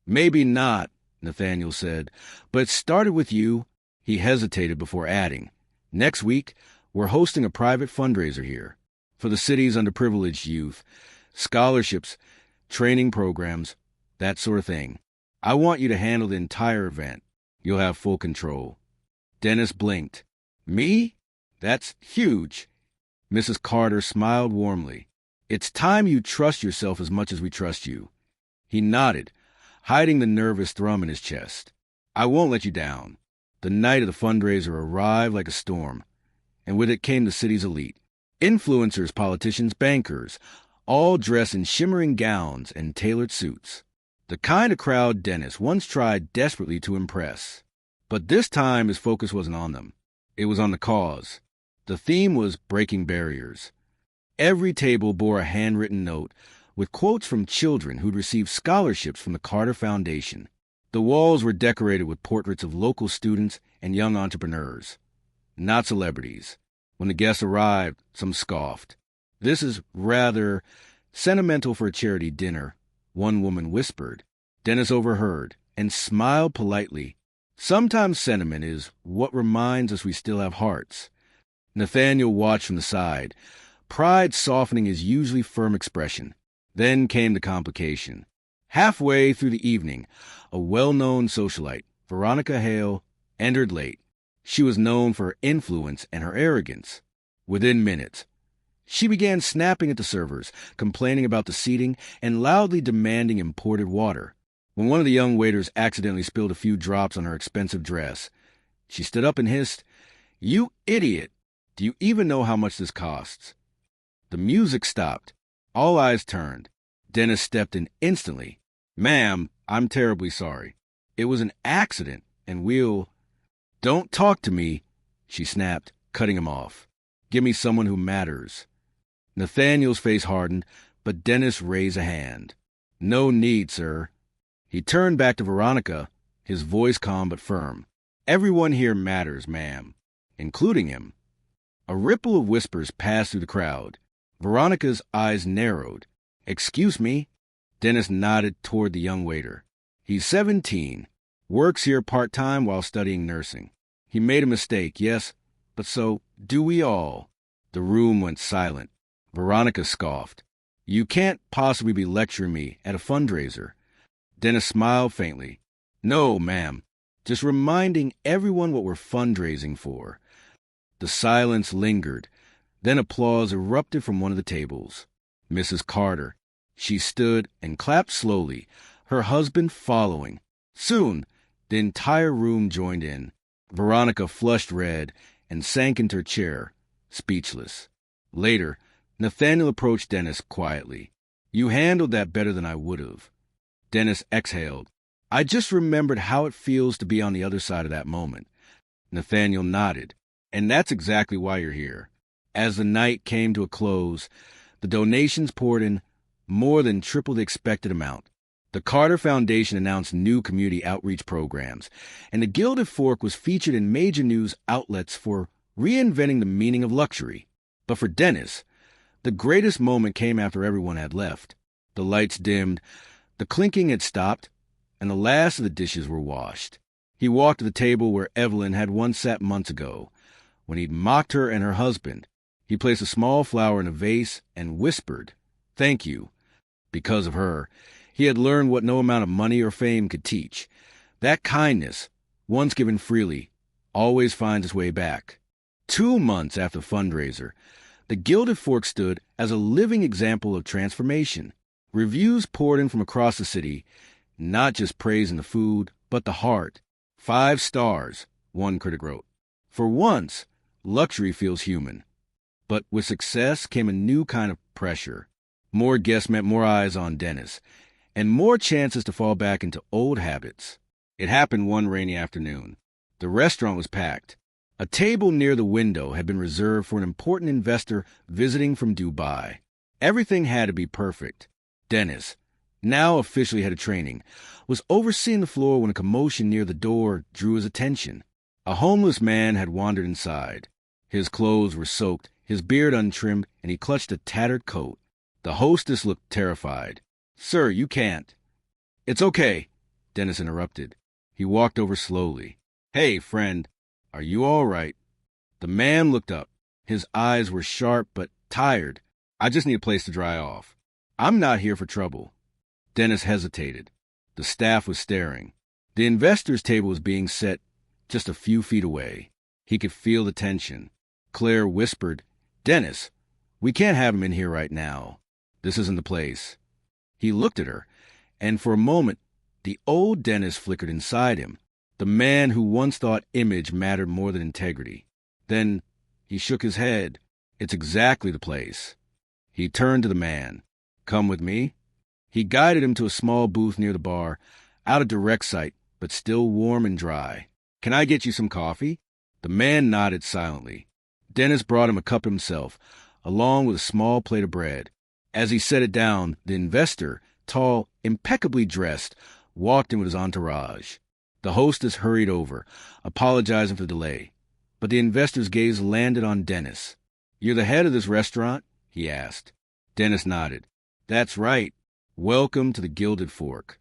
Maybe not, Nathaniel said, but it started with you. He hesitated before adding. Next week, we're hosting a private fundraiser here for the city's underprivileged youth, scholarships, training programs, that sort of thing. I want you to handle the entire event. You'll have full control. Dennis blinked. Me? That's huge. Mrs. Carter smiled warmly. It's time you trust yourself as much as we trust you. He nodded, hiding the nervous thrum in his chest. I won't let you down. The night of the fundraiser arrived like a storm, and with it came the city's elite. Influencers, politicians, bankers, all dressed in shimmering gowns and tailored suits. The kind of crowd Dennis once tried desperately to impress. But this time his focus wasn't on them. It was on the cause. The theme was breaking barriers. Every table bore a handwritten note with quotes from children who'd received scholarships from the Carter Foundation. The walls were decorated with portraits of local students and young entrepreneurs, not celebrities. When the guests arrived, some scoffed. This is rather sentimental for a charity dinner, one woman whispered. Dennis overheard and smiled politely. Sometimes sentiment is what reminds us we still have hearts. Nathaniel watched from the side, pride softening his usually firm expression. Then came the complication. Halfway through the evening, a well-known socialite, Veronica Hale, entered late. She was known for her influence and her arrogance. Within minutes, she began snapping at the servers, complaining about the seating, and loudly demanding imported water. When one of the young waiters accidentally spilled a few drops on her expensive dress, she stood up and hissed, "You idiot! Do you even know how much this costs?" The music stopped. All eyes turned. Dennis stepped in instantly. "Ma'am, I'm terribly sorry. It was an accident, and we'll—" "Don't talk to me," she snapped, cutting him off. "Give me someone who matters." Nathaniel's face hardened, but Dennis raised a hand. "No need, sir." He turned back to Veronica, his voice calm but firm. "Everyone here matters, ma'am, including him." A ripple of whispers passed through the crowd. Veronica's eyes narrowed. "Excuse me?" Dennis nodded toward the young waiter. "He's 17, works here part-time while studying nursing. He made a mistake, yes, but so do we all." The room went silent. Veronica scoffed. "You can't possibly be lecturing me at a fundraiser." Dennis smiled faintly. "No, ma'am. Just reminding everyone what we're fundraising for." The silence lingered. Then applause erupted from one of the tables. Mrs. Carter. She stood and clapped slowly, her husband following. Soon, the entire room joined in. Veronica flushed red and sank into her chair, speechless. Later, Nathaniel approached Dennis quietly. "You handled that better than I would have." Dennis exhaled. "I just remembered how it feels to be on the other side of that moment." Nathaniel nodded. "And that's exactly why you're here." As the night came to a close, the donations poured in more than triple the expected amount. The Carter Foundation announced new community outreach programs, and the Gilded Fork was featured in major news outlets for reinventing the meaning of luxury. But for Dennis, the greatest moment came after everyone had left. The lights dimmed, the clinking had stopped, and the last of the dishes were washed. He walked to the table where Evelyn had once sat months ago, when he'd mocked her and her husband. He placed a small flower in a vase and whispered, "Thank you." Because of her, he had learned what no amount of money or fame could teach. That kindness, once given freely, always finds its way back. 2 months after the fundraiser, The Gilded Fork stood as a living example of transformation. Reviews poured in from across the city, not just praising the food, but the heart. 5 stars, one critic wrote. For once, luxury feels human. But with success came a new kind of pressure. More guests meant more eyes on Dennis, and more chances to fall back into old habits. It happened one rainy afternoon. The restaurant was packed. A table near the window had been reserved for an important investor visiting from Dubai. Everything had to be perfect. Dennis, now officially head of training, was overseeing the floor when a commotion near the door drew his attention. A homeless man had wandered inside. His clothes were soaked, his beard untrimmed, and he clutched a tattered coat. The hostess looked terrified. "Sir, you can't." "It's okay," Dennis interrupted. He walked over slowly. "Hey, friend, are you all right?" The man looked up. His eyes were sharp but tired. "I just need a place to dry off. I'm not here for trouble." Dennis hesitated. The staff was staring. The investor's table was being set just a few feet away. He could feel the tension. Claire whispered, "Dennis, we can't have him in here right now. This isn't the place." He looked at her, and for a moment, the old Dennis flickered inside him, the man who once thought image mattered more than integrity. Then he shook his head. "It's exactly the place." He turned to the man. "Come with me." He guided him to a small booth near the bar, out of direct sight, but still warm and dry. "Can I get you some coffee?" The man nodded silently. Dennis brought him a cup himself, along with a small plate of bread. As he set it down, the investor, tall, impeccably dressed, walked in with his entourage. The hostess hurried over, apologizing for the delay. But the investor's gaze landed on Dennis. "You're the head of this restaurant?" he asked. Dennis nodded. "That's right. Welcome to the Gilded Fork."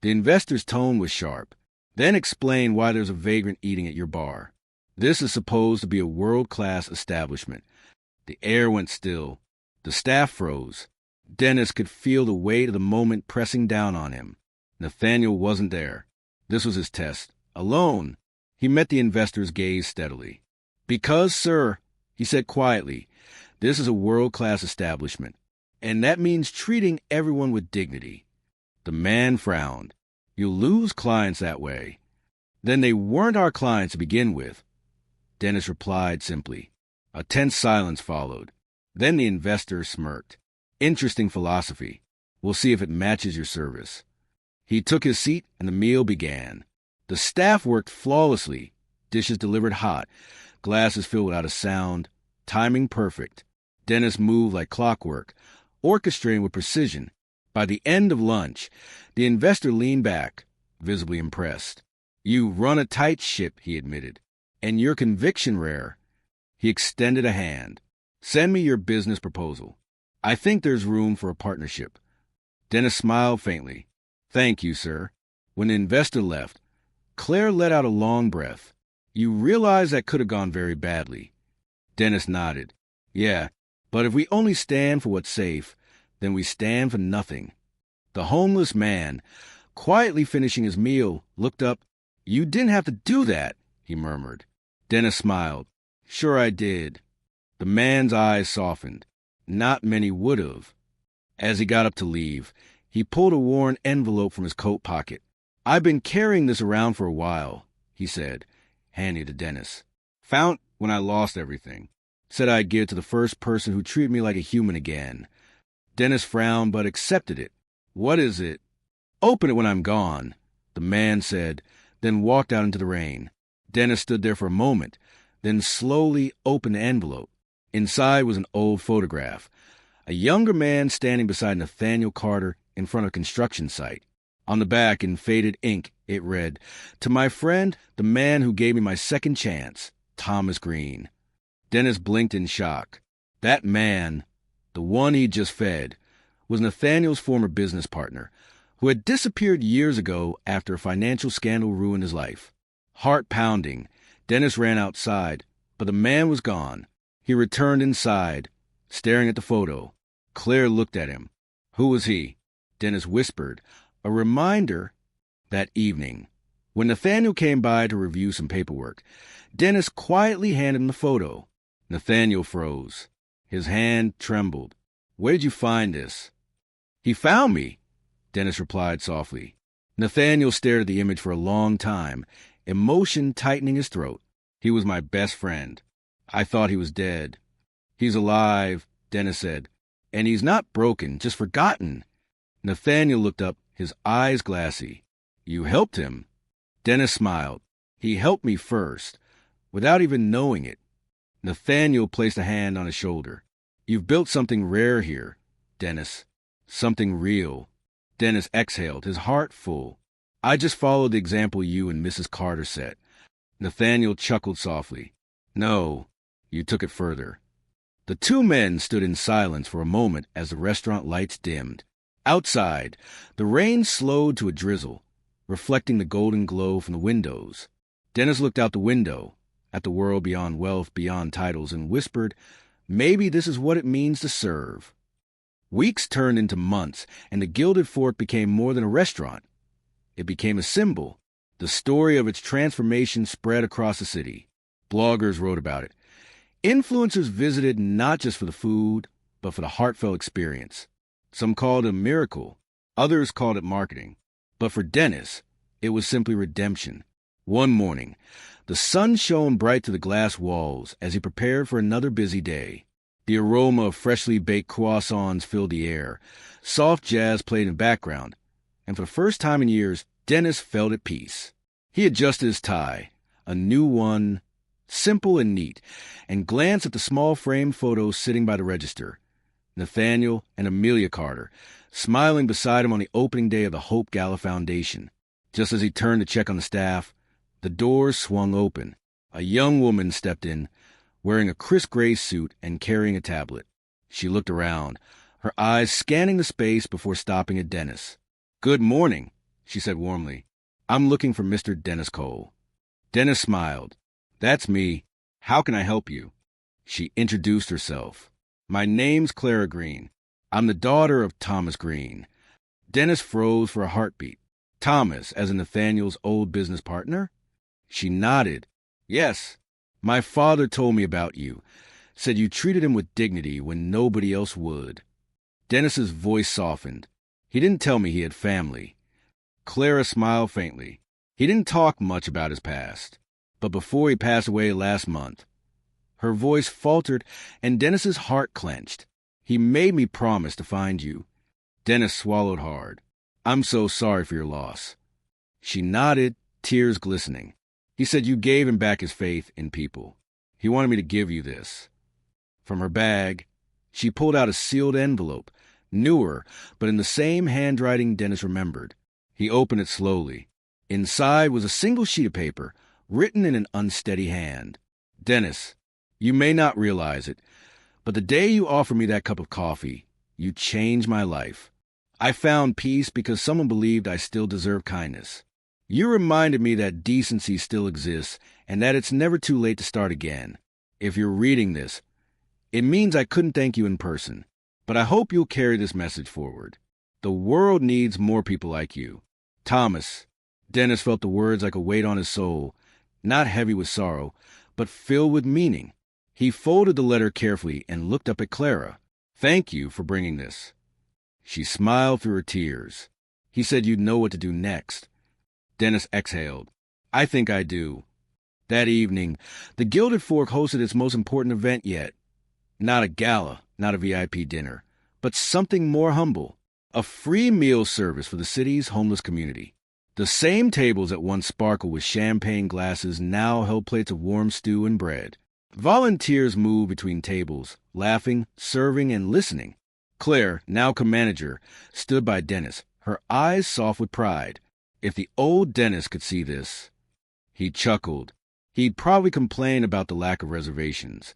The investor's tone was sharp. "Then explain why there's a vagrant eating at your bar. This is supposed to be a world-class establishment." The air went still. The staff froze. Dennis could feel the weight of the moment pressing down on him. Nathaniel wasn't there. This was his test. Alone, he met the investor's gaze steadily. "Because, sir," he said quietly, "this is a world-class establishment, and that means treating everyone with dignity." The man frowned. "You'll lose clients that way." "Then they weren't our clients to begin with." Dennis replied simply. A tense silence followed. Then the investor smirked. "Interesting philosophy. We'll see if it matches your service." He took his seat, and the meal began. The staff worked flawlessly. Dishes delivered hot, glasses filled without a sound, timing perfect. Dennis moved like clockwork, orchestrating with precision. By the end of lunch, the investor leaned back, visibly impressed. "You run a tight ship," he admitted, "and your conviction rare." He extended a hand. "Send me your business proposal. I think there's room for a partnership." Dennis smiled faintly. "Thank you, sir." When the investor left, Claire let out a long breath. "You realize that could have gone very badly." Dennis nodded. "Yeah, but if we only stand for what's safe, then we stand for nothing." The homeless man, quietly finishing his meal, looked up. "You didn't have to do that," he murmured. Dennis smiled. "Sure I did." The man's eyes softened. Not many would have. As he got up to leave, he pulled a worn envelope from his coat pocket. "I've been carrying this around for a while," he said, handing it to Dennis. "Found when I lost everything. Said I'd give it to the first person who treated me like a human again." Dennis frowned but accepted it. "What is it?" "Open it when I'm gone," the man said, then walked out into the rain. Dennis stood there for a moment, then slowly opened the envelope. Inside was an old photograph. A younger man standing beside Nathaniel Carter in front of a construction site. On the back, in faded ink, it read, "To my friend, the man who gave me my second chance, Thomas Green." Dennis blinked in shock. That man, the one he'd just fed, was Nathaniel's former business partner, who had disappeared years ago after a financial scandal ruined his life. Heart pounding, Dennis ran outside, but the man was gone. He returned inside, staring at the photo. Claire looked at him. "Who was he?" Dennis whispered, a reminder. That evening, when Nathaniel came by to review some paperwork, Dennis quietly handed him the photo. Nathaniel froze. His hand trembled. "Where did you find this?" "He found me," Dennis replied softly. Nathaniel stared at the image for a long time, emotion tightening his throat. "He was my best friend. I thought he was dead." "He's alive," Dennis said. "And he's not broken, just forgotten." Nathaniel looked up, his eyes glassy. "You helped him?" Dennis smiled. "He helped me first, without even knowing it." Nathaniel placed a hand on his shoulder. "You've built something rare here, Dennis. Something real." Dennis exhaled, his heart full. "I just followed the example you and Mrs. Carter set." Nathaniel chuckled softly. "No, you took it further." The two men stood in silence for a moment as the restaurant lights dimmed. Outside, the rain slowed to a drizzle, reflecting the golden glow from the windows. Dennis looked out the window, at the world beyond wealth, beyond titles, and whispered, "Maybe this is what it means to serve." Weeks turned into months, and the Gilded Fork became more than a restaurant. It became a symbol. The story of its transformation spread across the city. Bloggers wrote about it. Influencers visited not just for the food, but for the heartfelt experience. Some called it a miracle. Others called it marketing. But for Dennis, it was simply redemption. One morning, the sun shone bright through the glass walls as he prepared for another busy day. The aroma of freshly baked croissants filled the air. Soft jazz played in the background. And for the first time in years, Dennis felt at peace. He adjusted his tie, a new one, simple and neat, and glanced at the small framed photos sitting by the register. Nathaniel and Amelia Carter, smiling beside him on the opening day of the Hope Gala Foundation. Just as he turned to check on the staff, the doors swung open. A young woman stepped in, wearing a crisp gray suit and carrying a tablet. She looked around, her eyes scanning the space before stopping at Dennis. "Good morning," she said warmly. "I'm looking for Mr. Dennis Cole." Dennis smiled. "That's me. How can I help you?" She introduced herself. "My name's Clara Green. I'm the daughter of Thomas Green." Dennis froze for a heartbeat. "Thomas, as in Nathaniel's old business partner?" She nodded. "Yes. My father told me about you. Said you treated him with dignity when nobody else would." Dennis's voice softened. "He didn't tell me he had family." Clara smiled faintly. "He didn't talk much about his past. But before he passed away last month." Her voice faltered, and Dennis's heart clenched. "He made me promise to find you." Dennis swallowed hard. "I'm so sorry for your loss." She nodded, tears glistening. "He said you gave him back his faith in people. He wanted me to give you this." From her bag, she pulled out a sealed envelope, newer, but in the same handwriting Dennis remembered. He opened it slowly. Inside was a single sheet of paper, written in an unsteady hand. "Dennis, you may not realize it, but the day you offered me that cup of coffee, you changed my life. I found peace because someone believed I still deserve kindness. You reminded me that decency still exists and that it's never too late to start again. If you're reading this, it means I couldn't thank you in person, but I hope you'll carry this message forward. The world needs more people like you. Thomas." Dennis felt the words like a weight on his soul, not heavy with sorrow, but filled with meaning. He folded the letter carefully and looked up at Clara. "Thank you for bringing this." She smiled through her tears. "He said you'd know what to do next." Dennis exhaled. "I think I do." That evening, the Gilded Fork hosted its most important event yet. Not a gala, not a VIP dinner, but something more humble. A free meal service for the city's homeless community. The same tables that once sparkled with champagne glasses now held plates of warm stew and bread. Volunteers moved between tables, laughing, serving, and listening. Claire, now co-manager, stood by Dennis, her eyes soft with pride. If the old Dennis could see this. He chuckled. He'd probably complain about the lack of reservations.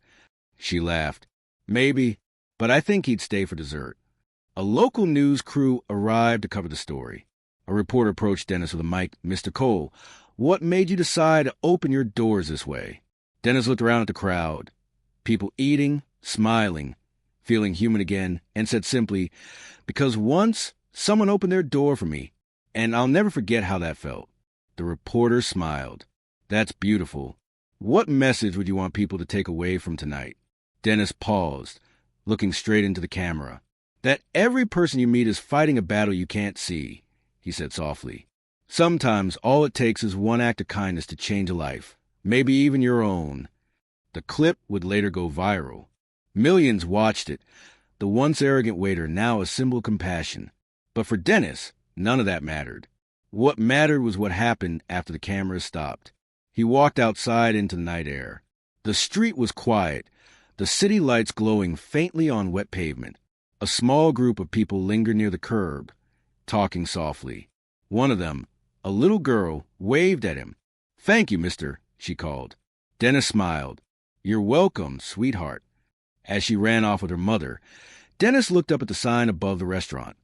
She laughed. "Maybe, but I think he'd stay for dessert." A local news crew arrived to cover the story. A reporter approached Dennis with a mic. "Mr. Cole, what made you decide to open your doors this way?" Dennis looked around at the crowd. People eating, smiling, feeling human again, and said simply, "Because once someone opened their door for me, and I'll never forget how that felt." The reporter smiled. "That's beautiful. What message would you want people to take away from tonight?" Dennis paused. looking straight into the camera. "That every person you meet is fighting a battle you can't see," he said softly. "Sometimes all it takes is one act of kindness to change a life, maybe even your own." The clip would later go viral. Millions watched it, the once arrogant waiter now a symbol of compassion. But for Dennis, none of that mattered. What mattered was what happened after the cameras stopped. He walked outside into the night air. The street was quiet, the city lights glowing faintly on wet pavement. A small group of people lingered near the curb, talking softly. One of them, a little girl, waved at him. "Thank you, mister," she called. Dennis smiled. "You're welcome, sweetheart." As she ran off with her mother, Dennis looked up at the sign above the restaurant.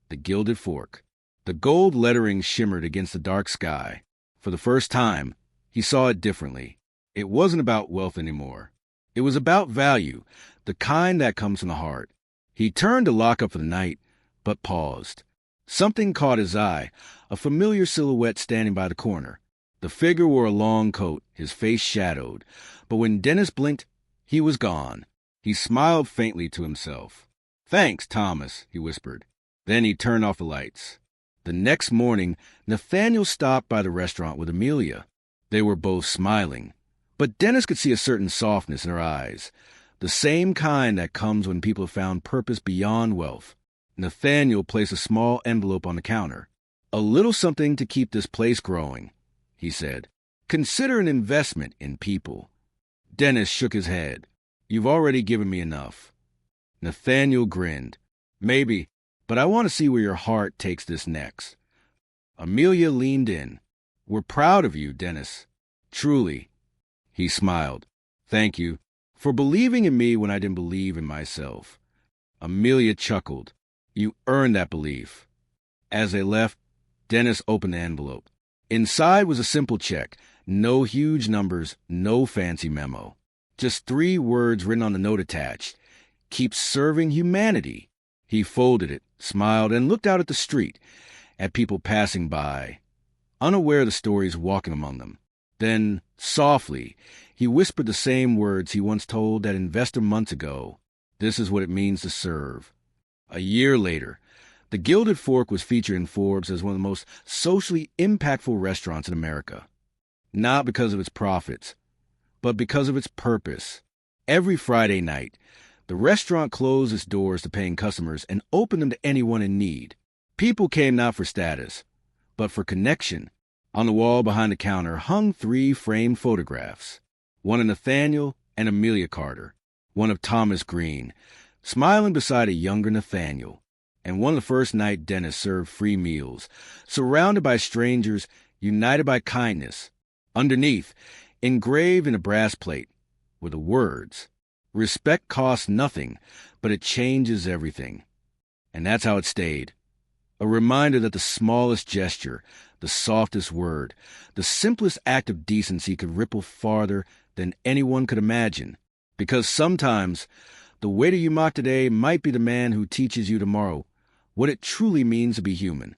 The Gilded Fork. The gold lettering shimmered against the dark sky. For the first time, he saw it differently. It wasn't about wealth anymore. It was about value, the kind that comes from the heart. He turned to lock up for the night, but paused. Something caught his eye, a familiar silhouette standing by the corner. The figure wore a long coat, his face shadowed, but when Dennis blinked, he was gone. He smiled faintly to himself. "Thanks, Thomas," he whispered. Then he turned off the lights. The next morning, Nathaniel stopped by the restaurant with Amelia. They were both smiling, but Dennis could see a certain softness in her eyes, the same kind that comes when people have found purpose beyond wealth. Nathaniel placed a small envelope on the counter. "A little something to keep this place growing," he said. "Consider an investment in people." Dennis shook his head. "You've already given me enough." Nathaniel grinned. "Maybe, but I want to see where your heart takes this next." Amelia leaned in. "We're proud of you, Dennis. Truly." He smiled. "Thank you for believing in me when I didn't believe in myself." Amelia chuckled. "You earned that belief." As they left, Dennis opened the envelope. Inside was a simple check. No huge numbers, no fancy memo. Just 3 words written on the note attached. "Keep serving humanity." He folded it, smiled, and looked out at the street, at people passing by, unaware of the stories walking among them. Then, softly, he whispered the same words he once told that investor months ago. "This is what it means to serve." A year later, the Gilded Fork was featured in Forbes as one of the most socially impactful restaurants in America. Not because of its profits, but because of its purpose. Every Friday night, the restaurant closed its doors to paying customers and opened them to anyone in need. People came not for status, but for connection. On the wall behind the counter hung 3 framed photographs. One of Nathaniel and Amelia Carter, one of Thomas Green, smiling beside a younger Nathaniel, and one of the first night Dennis served free meals, surrounded by strangers, united by kindness. Underneath, engraved in a brass plate, were the words, "Respect costs nothing, but it changes everything." And that's how it stayed. A reminder that the smallest gesture, the softest word, the simplest act of decency could ripple farther than anyone could imagine. Because sometimes, the waiter you mock today might be the man who teaches you tomorrow what it truly means to be human.